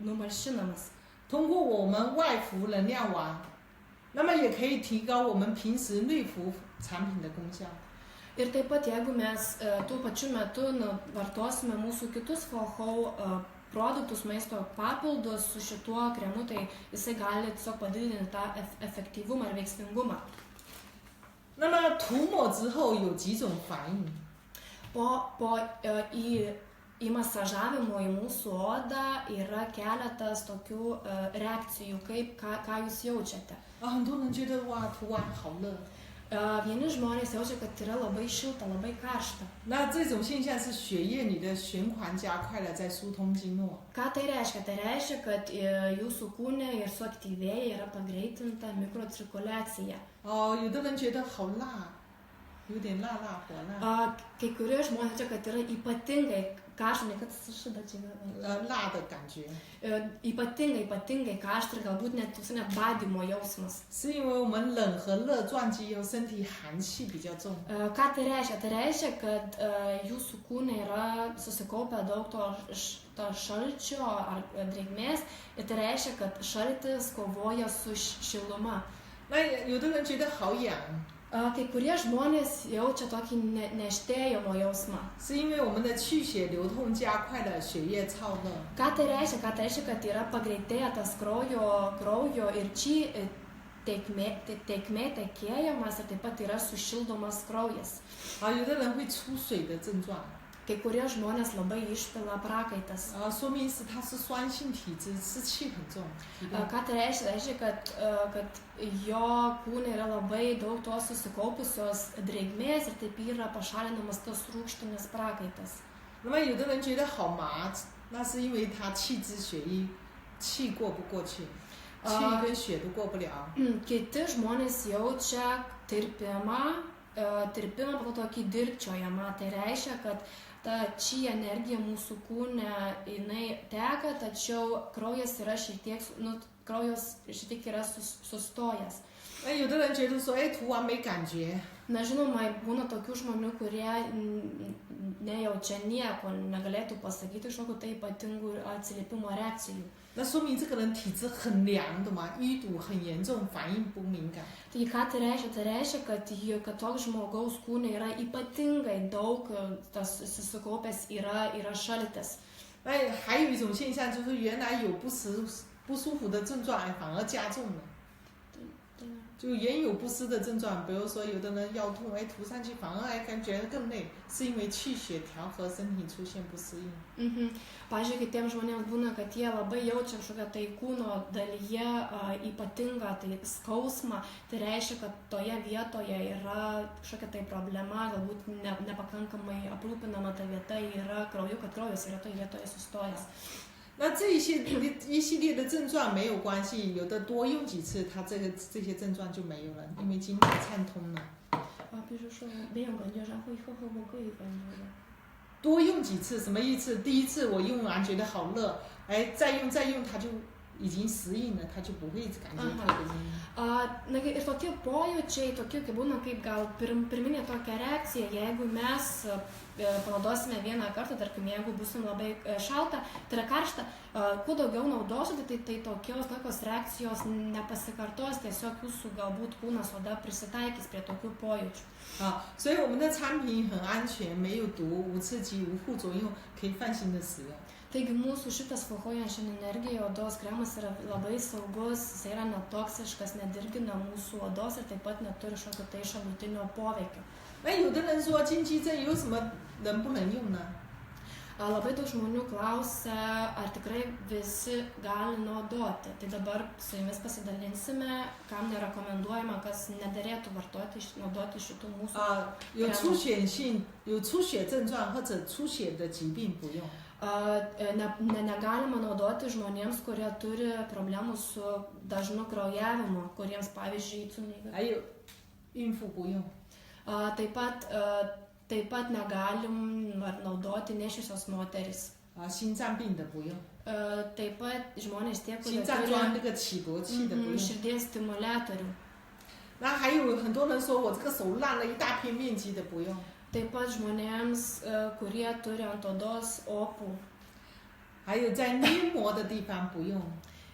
numalšinamas. 通过我们外服能量丸，那么也可以提高我们平时内服产品的功效。 Ir taip pat, jeigu mes tuo pačiu metu vartosime mūsų kitus FOHO produktus, maisto papildus su šituo kremu, tai jisai gali tiesiog padidinti tą efektyvumą ir veiksmingumą. 那么涂抹之后有几种反应？ Į masažavimo į mūsų odą yra keletas tokių reakcijų, ką jūs jaučiate. 很多人觉得哇，涂完好热。 Vieni žmonės jaučia, kad yra labai šilta, labai karšta. 那这种现象是血液里的循环加快了，在疏通经络。 Ką tai reiškia? Tai reiškia, kad jūsų kūne ir suaktyvėja, yra pagreitinta mikrocirkuliacija. 有的人觉得好辣，有点辣辣火辣。 Kai kurie žmonės jaučia, kad yra ypatingai karšta, ne kad sušida čia. 辣的感觉。 Ypatingai karšta ir galbūt net badymo jausmas. 是因为我们冷和热撞击以后，身体寒气比较重。 Ką tai reiškia? Tai reiškia, kad jūsų kūne yra susikaupę daug to šalčio ar drėgmės ir tai reiškia, kad šaltis kovoja su šiluma. 那有的人觉得好痒。 Kai kurie žmonės jaučia tokį neštėjimo jausmą. 是因为我们的气血流通加快了，血液燥热。 Ką tai reiškia? Ką tai reiškia, kad yra pagreitėtas kraujo ir čia tekmė tekėjimas ir taip pat yra sušildomas kraujas. 有的人会出水的症状。 Kai kurie žmonės labai išpila prakaitas. 说明是他是酸性体质，湿气很重。 Ką tai reiškia? Reiškia, kad jo kūne yra labai daug tos susikaupusios drėgmės ir taip yra pašalinamas tas rūgštinis prakaitas. 那么有的人觉得好麻，那是因为他气滞血瘀，气过不过去，气跟血都过不了。 Kiti žmonės jaučia tirpimą, pagal tokį dirgčiojimą. Tai reiškia, kad ta či energija mūsų kūne, jinai teka, tačiau kraujas yra šiek tiek yra sustojęs. 有的人觉得说，涂完没感觉。 Na žinoma, būna tokių žmonių, kurie nejaučia nieko, negalėtų pasakyti kažkokių tai ypatingų atsiliepimo reakcijų. 那说明这个人体质很凉的嘛，淤堵很严重，反应不敏感。 Tai ką tai reiškia? Tai reiškia, kad toks žmogaus kūne yra ypatingai daug, tas susikaupęs yra šaltis. 还有一种现象就是原来有不舒服的症状，反而加重了。 就原有不适的症状，比如说有的人腰痛，涂上去反而感觉更累，是因为气血调和身体出现不适应。 Pavyzdžiui, kitiems žmonėms būna, kad jie labai jaučia kažkokią tai kūno dalyje ypatingą tai skausmą, tai reiškia, kad toje vietoje yra kažkokia tai problema, galbūt nepakankamai aprūpinama ta vieta yra krauju, kad kraujas yra toje vietoje sustojęs. 那这一系列的症状没有关系，有的多用几次，它这些症状就没有了，因为经络畅通了。比如说没有感觉，然后以后会感觉的。 多用几次什么意思？第一次我用完觉得好热，再用，它就已经适应了，它就不会感觉特别热。 Ir tokie pojūčiai, tokie kaip būna kaip gal pirminė tokia reakcija, jeigu mes panaudosime vieną kartą, tarkim, jeigu busim labai šalta, tai yra karšta, kuo daugiau naudosite, tai tokios reakcijos nepasikartos, tiesiog jūsų galbūt kūnas oda prisitaikys prie tokių pojūčių. 所以我们的产品很安全，没有毒，无刺激，无副作用，可以放心的使用。 Taigi mūsų šitas fohojančian energija odos kremas yra labai saugus, jis yra netoksiškas, nedirgina mūsų odos ir taip pat neturi šokio tai šalutinio poveikio. 有的人说禁忌症有什么人不能用呢？ Labai daug žmonių klausia, ar tikrai visi gali naudoti. Tai dabar su jumis pasidalinsime, kam nerekomenduojama, kas nederėtų naudoti šitų mūsų. 有出血症状或者出血的疾病不用。 Negalima naudoti žmonėms, kurie turi problemų su dažnu kraujavimu, kuriems, pavyzdžiui,还有孕妇不用。 Taip pat Taip pat negalim naudoti nėščiosios moteris.心脏病的不用， Taip pat žmonės tie, 心 kurie 脏装那 turi 个起搏器的不用。 širdies stimuliatorių. 那还有很多人说我这个手烂了一大片面积的不用。 Taip pat žmonėms, kurie turi ant odos opų. 还有在黏膜的地方不用。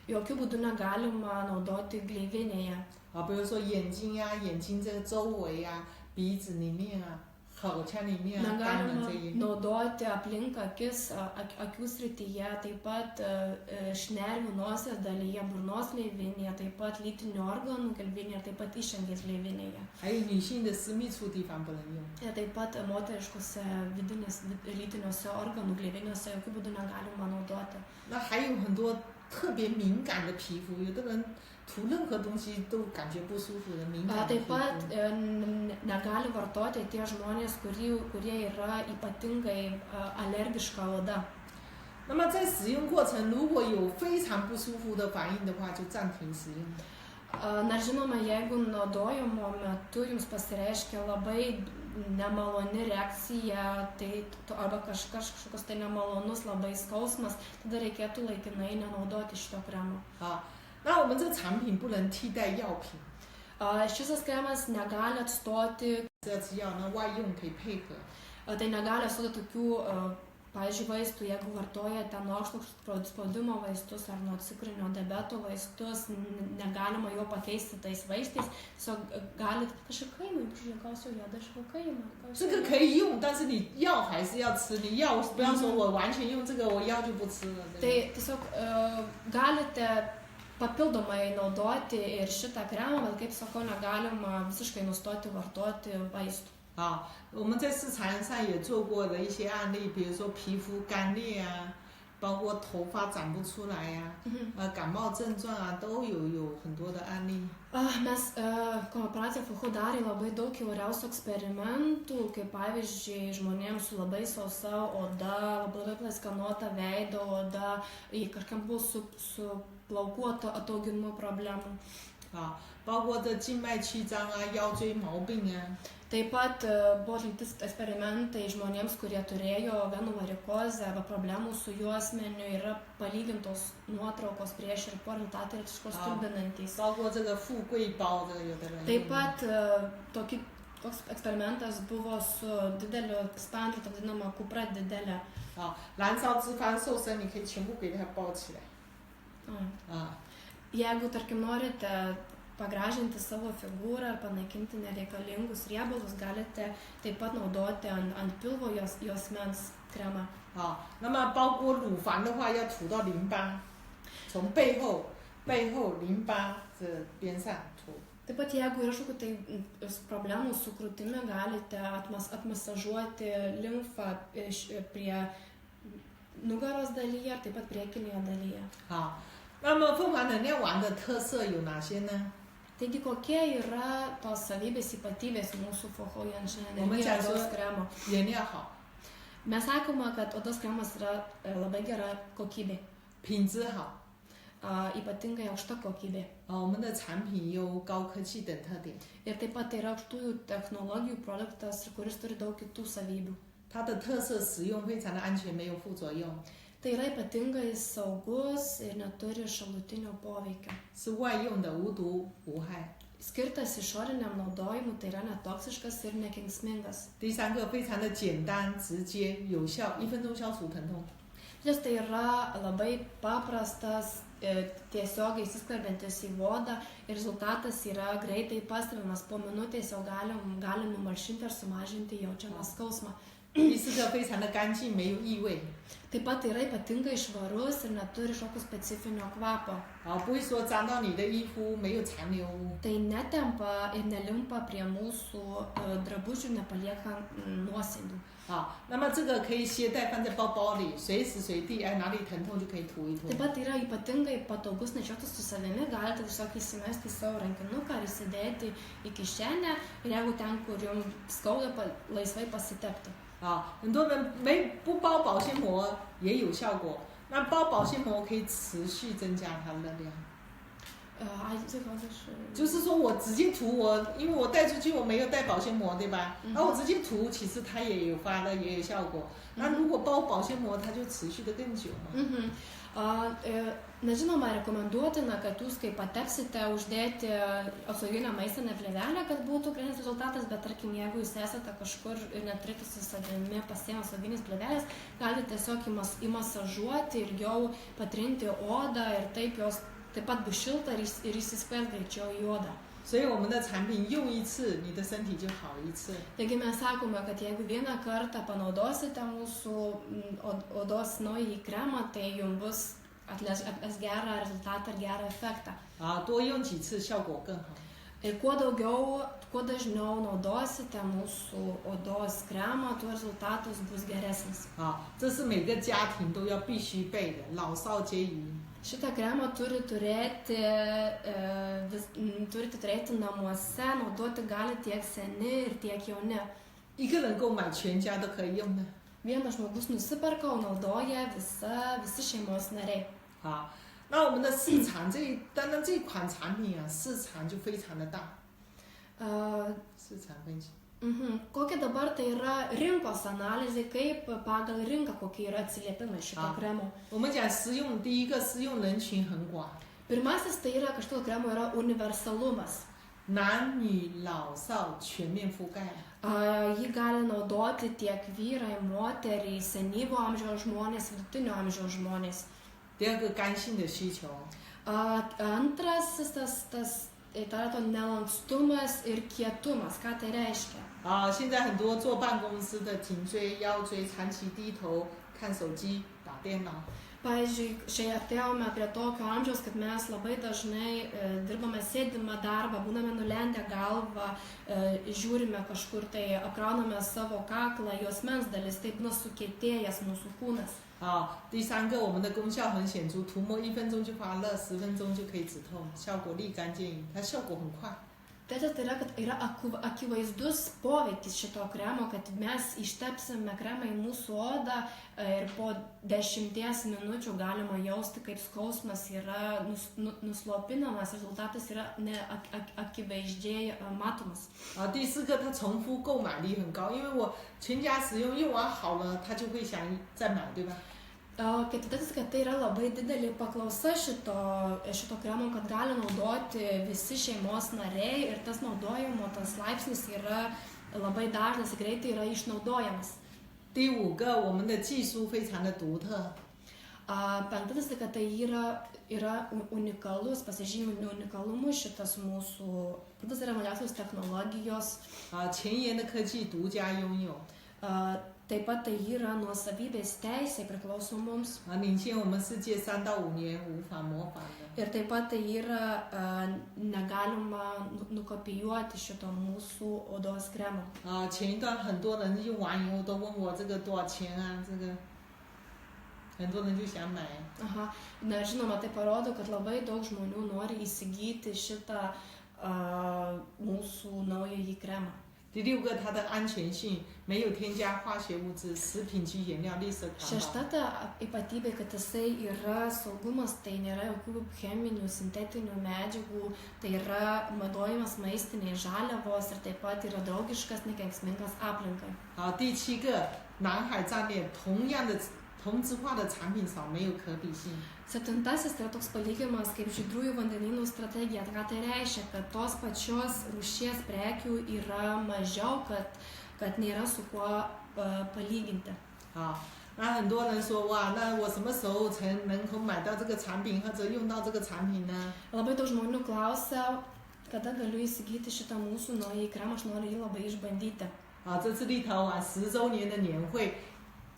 Jokių būdų negalima naudoti gleivinėje. 比如说眼睛啊，眼睛这个周围啊，鼻子里面啊，口腔里面啊，肛门 Negalima 这一。 naudoti aplink akis, akių srityje, taip pat šnervių nosies dalyje, burnos gleivinėje, taip pat lytinių organų gleivinėje, taip pat išangės gleivinėje. 还有女性的私密处地方不能用。 Ir taip pat moteriškose lytiniuose organų gleivinėse jokių būdų negalima naudoti. 那还有很多特别敏感的皮肤，有的人涂任何东西都感觉不舒服的敏感的皮 Taip 肤。 pat negali vartoti tie žmonės, kurie yra ypatingai alergiška oda. 那么在使用过程如果有非常不舒服的反应的话，就暂停使用。 Na žinoma, jeigu naudojimo metu jums pasireiškia labai nemaloni reakcija, tai, arba kažkokios tai nemalonus labai skausmas, tada reikėtų laikinai nenaudoti šito kremo. 那我们这产品不能替代药品。 Šis kremas negali atstoti, 这吃药呢，外用可以配合。 tai negali atstoti tokių, pavyzdžiui, vaistų, jeigu vartojate nuo aukšto spaudimo vaistus ar nuo cukrinio diabeto vaistus, negalima jo pakeisti tais vaistais, tiesiog galit kažkaimai,告诉有的时候可以吗？ 这个可以用，但是你药还是要吃。你药不要说我完全用这个，我药就不吃了。 Tai tiesiog galite papildomai naudoti ir šitą kremą, bet kaip sakau, negalima visiškai nustoti vartoti vaistų. 我们在市场上也做过的一些案例，比如说皮肤干裂啊，包括头发长不出来呀、感冒症状啊，都有很多的案例。 Mes kooperacija FUHU darė labai daug įvairiausių eksperimentų, kaip pavyzdžiui, žmonėms su labai sausa oda, labai plaskanota veido oda, kažkam buvo su plaukų atauginimo problemų. 包括这静脉曲张啊、腰椎毛病啊。 Taip pat buvo atlikti eksperimentai žmonėms, kurie turėjo venų varikozę arba problemų su juosmeniu, yra palygintos nuotraukos prieš ir po rezultatai yra kažkoks stulbinantys. 包括这个富贵包，这个有的人。 Taip pat toks eksperimentas buvo su dideliu spandru, taip vadinama kupra didelė. 燃烧脂肪瘦身，你可以全部给它包起来。Jeigu, tarkim, norite pagražinti savo figūrą ar panaikinti nereikalingus riebalus, galite taip pat naudoti ant pilvo juosmens kremą. 那么包括乳房的话，要涂到淋巴，从背后淋巴这边上涂。 Taip pat jeigu yra kažkokių tai problemų su krūtimi, galite atmasažuoti limfą prie nugaros dalyje, taip pat priekinėje dalyje. 那么凤凰能量丸的特色有哪些呢？ Taigi kokie yra tos savybės ypatybės mūsų FUHU energijos odos kremo? 原料好， Mes sakome, kad odos kremas yra labai gera kokybė, 品质好。 ypatingai aukšta kokybė. 我们的产品有高科技等特点。 Ir taip pat tai yra aukštųjų technologijų produktas, kuris turi daug kitų savybių. 它的特色使用非常的安全，没有副作用。 Tai yra ypatingai saugus ir neturi šalutinio poveikio. 是外用的，无毒无害。 Skirtas išoriniam naudojimui, tai yra netoksiškas ir nekenksmingas. 第三个非常的简单、直接、有效，1分钟消除疼痛。 Jis tai yra labai paprastas, tiesiogiai įsiskverbiantis į odą ir rezultatas yra greitai pastebimas. Po minutės jau gali numalšinti ar sumažinti jaučiamą skausmą. 第四个非常的干净，没有异味。 Taip pat yra ypatingai švarus ir neturi kažkokio specifinio kvapo. 不会说沾到你的衣服没有残留物。 Tai netempa ir nelimpa prie mūsų drabužių, nepalieka nuosėdų. 那么这个可以携带放在包包里，随时随地，哪里疼痛就可以涂一涂。 Taip pat yra ypatingai patogus nešioti su savimi, galite tiesiog įsimesti į savo rankinuką ar įsidėti į kišenę ir jeigu ten, kur jums skauda, laisvai pasitepti. 很多人不包保鲜膜也有效果，那包保鲜膜可以持续增加它的量。这个是就是说我直接涂因为我带出去我没有带保鲜膜，对吧？然后我直接涂，其实它也有发热，也有效果。那如果包保鲜膜，它就持续的更久嘛。Nežinoma, rekomenduotina, kad jūs, kai patepsite, uždėti apsauginę maistinę plėvelę, kad būtų geresnis rezultatas, bet tarkim, jeigu jūs esate kažkur ir neturite su savimi pasiėmę apsauginės plėvelės, galite tiesiog įmasažuoti, ilgiau patrinti odą ir taip jos taip pat bus šilta ir įsiskvers greičiau į odą. 所以我们的产品用一次，你的身体就好一次。 Taigi mes sakome, kad jeigu vieną kartą panaudosite mūsų odos naująjį kremą, tai jums bus atneš gerą rezultatą ir gerą efektą. 多用几次效果更好。 Ir kuo dažniau naudosite mūsų odos kremą, tuo rezultatas bus geresnis. 这是每个家庭都要必须备的，老少皆宜。 Šitą kremą turite turėti namuose, naudoti gali tiek seni ir tiek jauni. 一个人购买，全家都可以用的。 Vienas žmogus nusiperka, o naudoja visi šeimos nariai. 那我们的市场当然这款产品市场就非常的大。市场分析。 Kokia dabar tai yra rinkos analizė, kaip pagal rinką kokie yra atsiliepimai šito kremo. 我们讲实用，第一个实用人群很广。 Pirmasis tai yra, kad šito kremo yra universalumas. 男女老少全面覆盖。 Jį gali naudoti tiek vyrai, moteriai, senyvo amžiaus žmonės, vidutinio amžiaus žmonės. 第二个干性的需求。 Antrasis tai yra to nelankstumas ir kietumas. Ką tai reiškia? 现在很多坐办公室的颈椎、腰椎长期低头看手机、打电脑。 Pavyzdžiui, šiai atėjome prie tokio amžiaus, kad mes labai dažnai dirbame sėdimą darbą, būname nulendę galvą, žiūrime kažkur, tai apkrauname savo kaklą, juosmens dalis, taip nusukietėjęs mūsų kūnas. 第三个，我们的功效很显著，涂抹1分钟就发热，10分钟就可以止痛，效果立竿见影，它效果很快。 Trečia tai yra, kad yra akivaizdus poveikis šito kremo, kad mes ištepsime kremą į mūsų odą ir po 10 minučių galima jausti, kaip skausmas yra nuslopinamas, rezultatas yra akivaizdžiai matomas. 第四个，它重复购买力很高，因为我全家使用，用完好了，他就会想再买，对吧？ Ketvirtasis, kad tai yra labai didelė paklausa šito kremo, kad gali naudoti visi šeimos nariai ir tas naudojimo laipsnis yra labai dažnas, greitai yra išnaudojamas. 第五个，我们的技术非常的独特。 Penktasis, kad tai yra unikalus, pasižymi unikalumu šitas mūsų, tas yra naujausios technologijos. 前沿的科技独家拥有。 Taip pat tai yra nuosavybės teisė priklauso mums. 领先我们世界3到5年无法模仿的。 Ir taip pat tai yra negalima nukopijuoti šito mūsų odos kremo. 前一段很多人用完以后都问我这个多少钱啊，这个很多人就想买。 Na, žinoma, tai parodo, kad labai daug žmonių nori įsigyti šitą mūsų naująjį kremą. 第六个，它的安全性，没有添加化学物质、食品及原料绿色环保。 Šešta ta ypatybė, kad jisai yra saugumas, tai nėra jokių cheminių, sintetinių medžiagų, tai yra naudojamas maistiniai žaliavos ir taip pat yra draugiškas, nekenksmingas aplinkai. 第七个，南海战略，同样的同质化的产品少，没有可比性。 Septintasis tai yra toks palyginimas kaip žydrųjų vandenynų strategija. Ką tai reiškia, kad tos pačios rūšies prekių yra mažiau, kad nėra su kuo palyginti. 那很多人说哇，那我什么时候才能够买到这个产品或者用到这个产品呢？ Labai daug žmonių klausia, kada galiu įsigyti šitą mūsų naująjį kremą, aš noriu jį labai išbandyti. 这次立陶宛10周年的年会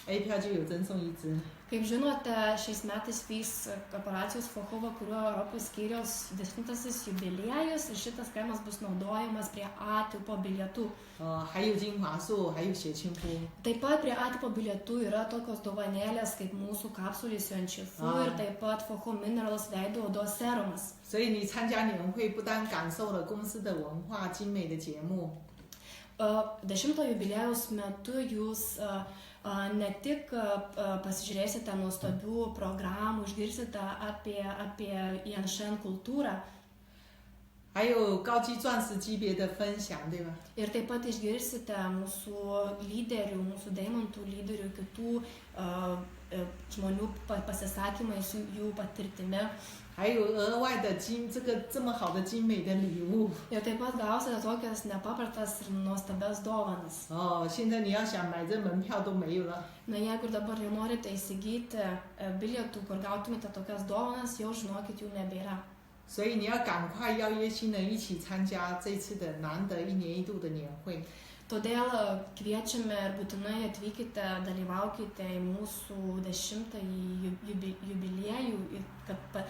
，A 票就有赠送1支。 Kaip žinote, šiais metais vyks kooperacijos FOHO vakarų Europos skyriaus 10-asis jubiliejus ir šitas kremas bus naudojamas prie A tipo bilietų. 还有精华素，还有血清肤。 Taip pat prie A tipo bilietų yra tokios dovanėlės kaip mūsų kapsulės Jončifu ir taip pat FOHO Minerals veido odos serumas. 所以你参加年会，不但感受了公司的文化、精美的节目。 10-ojo jubiliejaus metu jūs ne tik pasižiūrėsite nuostabių programų, išgirsite apie Janshen kultūrą. 还有高级钻石级别的分享，对吧？ Ir taip pat išgirsite mūsų lyderių, mūsų deimantų lyderių, kitų žmonių pasisakymais, jų patirtimi. 还有额外的这么好的精美的礼物。 Ir taip pat gausite tokias nepaprastas ir nuostabias dovanas. 哦，现在你要想买这门票都没有了。 Na, jeigu dabar jau norite įsigyti bilietų, kur gautumėte tokias dovanas, jau žinokit, jų nebėra. 所以你要赶快邀约新人一起参加这次的难得1年1度的年会。 Todėl kviečiame ir būtinai atvykite, dalyvaukite į mūsų 10-ąjį jubiliejų, kad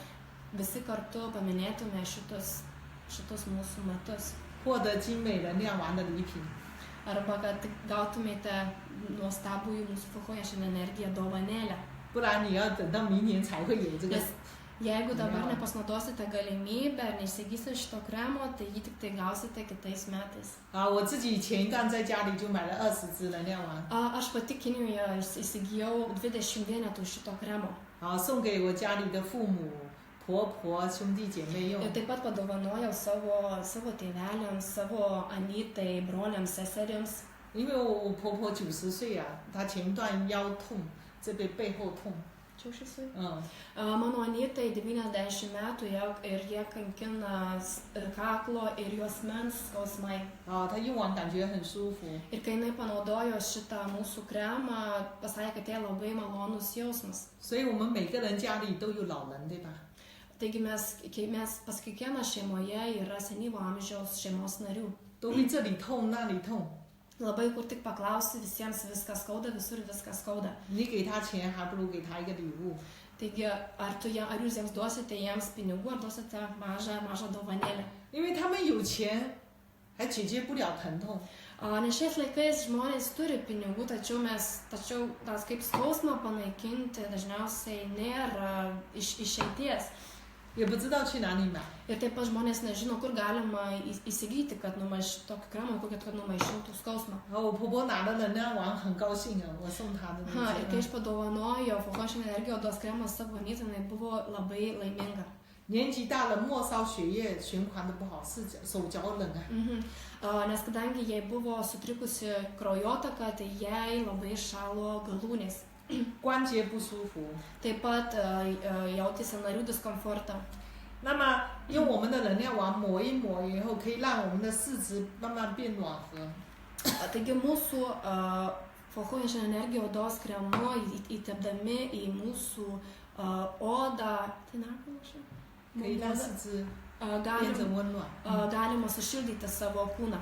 visi kartu paminėtume šitus mūsų metus. 获得精美能量丸的礼品。 Arba kad gautumėte nuostabųjų mūsų fuhuojančią energiją dovanėlę. 不然你要等到明年才会有这个。 Nes jeigu dabar nepasinaudosite galimybę ar neįsigysite šito kremo, tai jį tik tai gausite kitais metais. 我自己前一段在家里就买了20支能量丸。 Aš pati Kinijoje įsigijau 20 vienetų šito kremo. 送给我家里的父母、婆婆、兄弟姐妹用。 Ir taip pat padovanojau savo tėveliams, savo anytai, broliams, seserims. 因为我婆婆90岁啊，她前一段腰痛，这边背后痛。 Mano anytai 90 metų ir jie kankina kaklo ir juosmens skausmai. 她用完感觉很舒服。 Ir kai jinai panaudojo šitą mūsų kremą, pasakė, kad jai labai malonus jausmas. 所以我们每个人家里都有老人，对吧？ Taigi mes pas kiekvieną šeimoje yra senyvo amžiaus šeimos narių. 都会这里痛那里痛。 Labai kur tik paklausi, visiems viskas skauda, visur viskas skauda. 你给他钱，还不如给他一个礼物。 Taigi, ar jūs jiems duosite jiems pinigų, ar duosite mažą dovanėlę? 因为他们有钱，还解决不了疼痛。 Nes šiais laikais žmonės turi pinigų, tačiau tas kaip skausmą panaikinti dažniausiai nėra išeities. 也不知道去哪里买。 Ir taip pat žmonės nežino, kur galima įsigyti, kad tokį kremą, kad numaišintų skausmą. 我婆婆拿了能量丸，很高兴啊，我送她的。 Ir kai aš padovanoju fuhuojančią energijos kremą savo anytai, jinai buvo labai laiminga. 年纪大了，末梢血液循环的不好，手脚冷啊。 Nes kadangi jai buvo sutrikusi kraujotaka, tai jai labai šalo galūnės. 关节不舒服。 Taip pat jautė sąnarių diskomfortą. 那么用我们的能量丸抹一抹以后，可以让我们的四肢慢慢变暖和。 Taigi mūsų fuhuojančią energiją odos kremu įtepdami į mūsų odą, tai nekalbu, 可以让四肢变成温暖。 galima sušildyti savo kūną.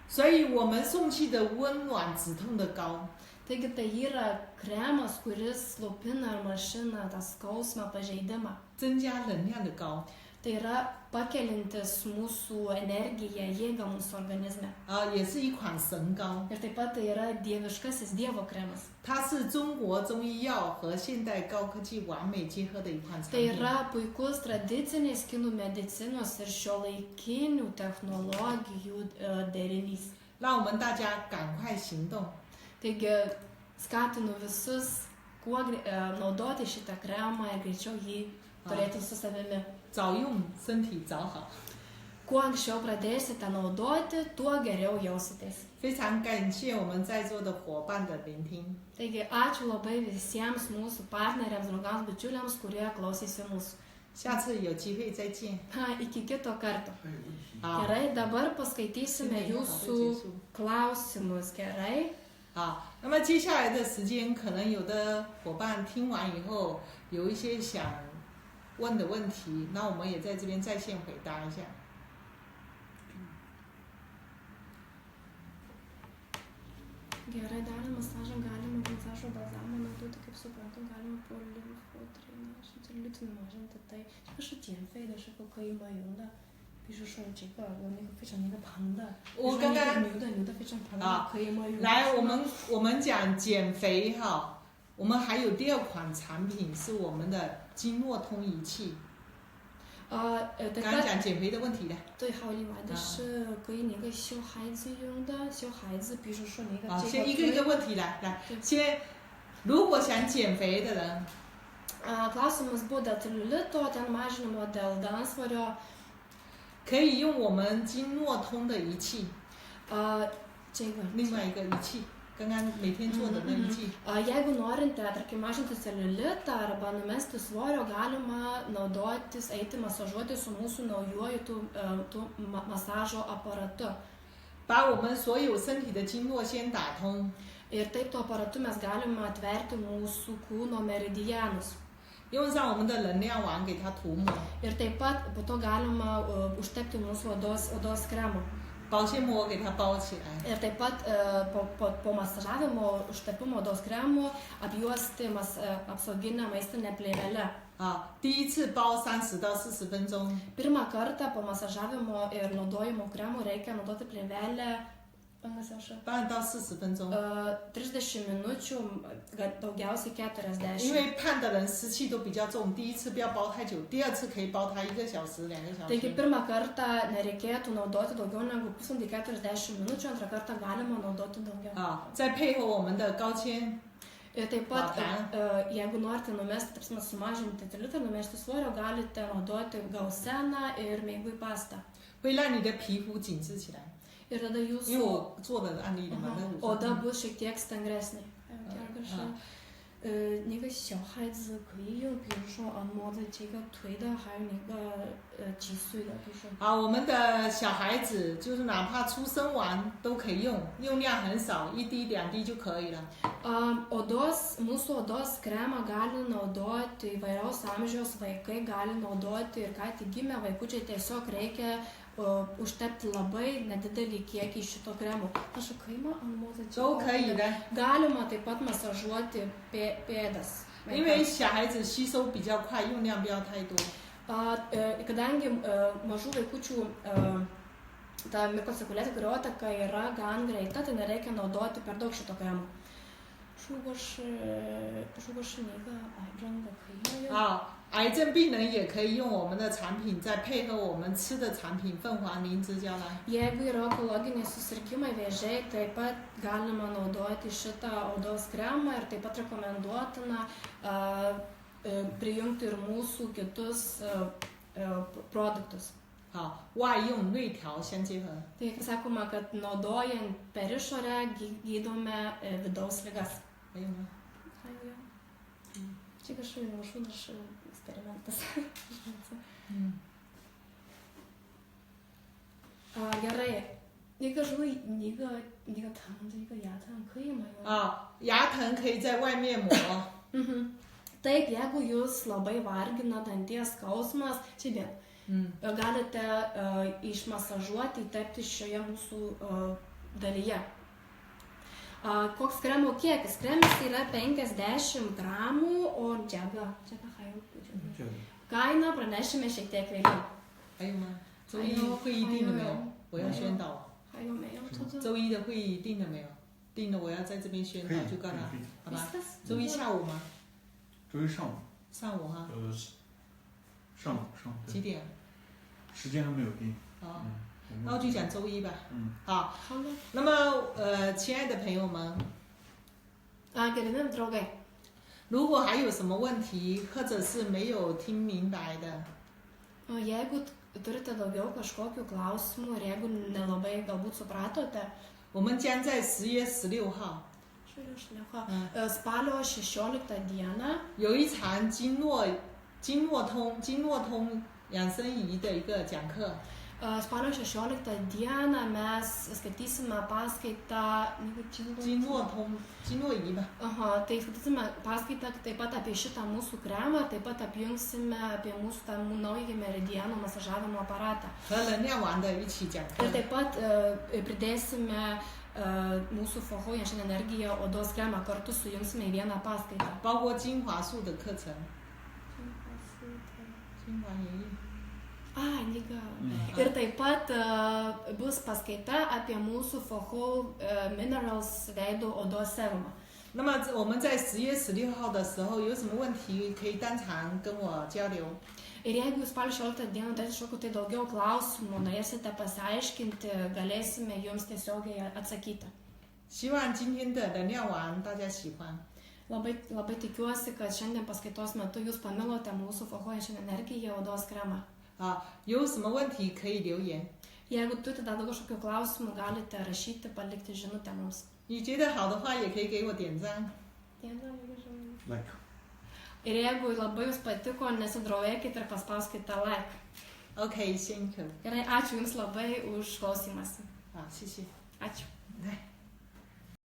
所以我们送去的温暖止痛的膏。 Taigi tai yra kremas, kuris slopina ir malšina tą skausmą, pažeidimą. 增加能量的膏。 Tai yra pakelintis mūsų energiją, jėgą mūsų organizme. 也是一款神膏。 Ir taip pat tai yra dieviškasis Dievo kremas. 它是中国中医药和现代高科技完美结合的一款产 Tai 品。 yra puikus tradicinės kinų medicinos ir šiuolaikinių technologijų derinys. 让我们大家赶快行动。 Taigi skatinu visus naudoti šitą kremą ir greičiau jį turėti su savimi. 早用身体早好。 Kuo anksčiau pradėsite naudoti, tuo geriau jausitės. 非常感谢我们在座的伙伴的聆听。 Taigi ačiū labai visiems mūsų partneriams, draugams, bičiuliams, kurie klausėsi mūsų. 下次有机会再见。 Iki kito karto. 好。 Gerai, dabar paskaitysime jūsų klausimus. Gerai. 好，那么接下来的时间，可能有的伙伴听完以后，有一些想问的问题，那我们也在这边在线回答一下。 Gerai, darant masažą galima masažo balzamo naudoti, kaip suprantu, galima po limfodrenažą, celulitų mažinti. Tai 这个是减肥的时候可以吗？用的，比如说这个我那个非常那个胖的，我刚刚牛的非常胖的，可以吗？来，我们讲减肥哈，我们还有第二款产品是我们的经络通仪器。 刚刚讲减肥的问题的。 对，还有另外的是可以那个小孩子用的，小孩子，比如说那个。先一个一个问题来，先，如果想减肥的人。 Klausimas buvo dėl celiulito, ten mažinimo, dėl dansvario. 可以用我们经络通的仪器，这个另外一个仪器，刚刚每天做的那仪器。Jeigu norite, tarkim, mažinti celiulitą arba numesti svorio, galima naudotis, eiti masažuoti su mūsų naujuoju tų masažo aparatu. 把我们所有身体的经络先打通。Ir taip tuo aparatu mes galime atverti mūsų kūno meridianus. 用上我们的能量丸给它涂抹。 Ir taip pat po to galima užtepti mūsų odos kremu. 保鲜膜给它包起来。 Ir taip pat po masažavimo užtepimo odos kremu apjuosti apsauginę maistinę plėvelę. 第一次包30到40分钟。 Pirmą kartą po masažavimo ir naudojimo kremų reikia naudoti plėvelę 30到40分钟。 30 minučių, daugiausiai 40. 因为胖的人湿气都比较重，第一次不要包太久，第二次可以包它1个小时、2个小时。 Taigi pirmą kartą nereikėtų naudoti daugiau negu pusvalandį 40 minučių, antrą kartą galima naudoti daugiau. 再配合我们的高纤。 Ir taip pat, jeigu norite numesti, sumažinti celiulitą, numesti svorio, galite naudoti gauseną ir meigui pastą. 会让你的皮肤紧致起来。 Ir tada 因为 jūsų 我做的案例里面的 oda bus šiek tiek stangresnė. 那个小孩子可以用，比如说按摩的这个腿的，还有那个几岁的，就是。我们的小孩子就是哪怕出生完都可以用，用量很少，1滴2滴就可以了。 mūsų odos kremą gali naudoti įvairiaus amžiaus vaikai, gali naudoti ir ką tik gimę vaikučiai, tiesiog reikia užtepti labai nedidelį kiekį šito kremo.都可以的。 Galima taip pat masažuoti pėdas. 因为小孩子吸收比较快，用量不要太多。 Kadangi mažų vaikučių ta mikrocirkuliacija kraujotaka yra gan greita, tai nereikia naudoti per daug šito kremo. 如果是那个癌症的可以用。 癌症病人也可以用我们的产品，再配合我们吃的产品凤凰灵芝胶囊。 Jeigu yra onkologiniai susirgimai, vėžiai, taip pat galima naudoti šitą odos kremą ir taip pat rekomenduotina prijungti ir mūsų kitus produktus. 外用内调相结合。 Tai sakoma, kad naudojant per išorę gydome vidaus ligas. 还有吗？还有呀，这个是我说的是 eksperimentas. Gerai. 那个疼，这个牙疼可以吗？牙疼可以在外面抹。Taip, jeigu jūs labai vargina danties skausmas, čia galite išmasažuoti, įtepti šioje mūsų dalyje. Koks kremo kiekis? Kremas yra 50 gramų, o džega kaina pranešime šiek tiek vėliau. 还有吗？周一会议定了没有？我要宣导。还有没有？周一的会议定了没有？定了，我要在这边宣导就告他，好吧？周一下午吗？周一上午。上午哈。上午。几点？时间还没有定。那我就讲周一吧。好。好的。那么亲爱的朋友们，如果还有什么问题，或者是没有听明白的， Jeigu turite daugiau kažkokių klausimų ir jeigu nelabai galbūt supratote, 我们将在10月16号 spalio 16 dieną 有一场经络通养生仪的一个讲课。 Spalio 16 dieną mes skaitysime paskaitą经络仪吧。Tai skaitysime paskaitą taip pat apie šitą mūsų kremą, taip pat apjungsime apie mūsų tą naują meridianų masažavimo aparatą. 和能量丸的一起讲课。 Ir taip pat pridėsime mūsų fohuojančią energiją odos kremą, kartu sujungsime į vieną paskaitą. 包括精华素的课程。精华演绎。 Ir taip pat bus paskaita apie mūsų Fohou Minerals veido odos serumą. 那么我们在10月16号的时候有什么问题可以当场跟我交流。 Ir jeigu spalio 16 dieną turėsite kažkokių tai daugiau klausimų, norėsite pasiaiškinti, galėsime jums tiesiogiai atsakyti. 希望今天的能量丸大家喜欢。 Labai tikiuosi, kad šiandien paskaitos metu jūs pamilote mūsų fohuojančią energiją odos kremą. 有什么问题可以留言。 Jeigu turite dar daugiau kažkokių klausimų, galite rašyti, palikti žinutę mums. 你觉得好的话，也可以给我点赞。 Like. Ir jeigu labai jums patiko, nesidrovėkite ir paspauskite like. OK，辛苦。 Gerai, ačiū Jums labai už klausymąsi. 好，谢谢。 Ačiū. 来。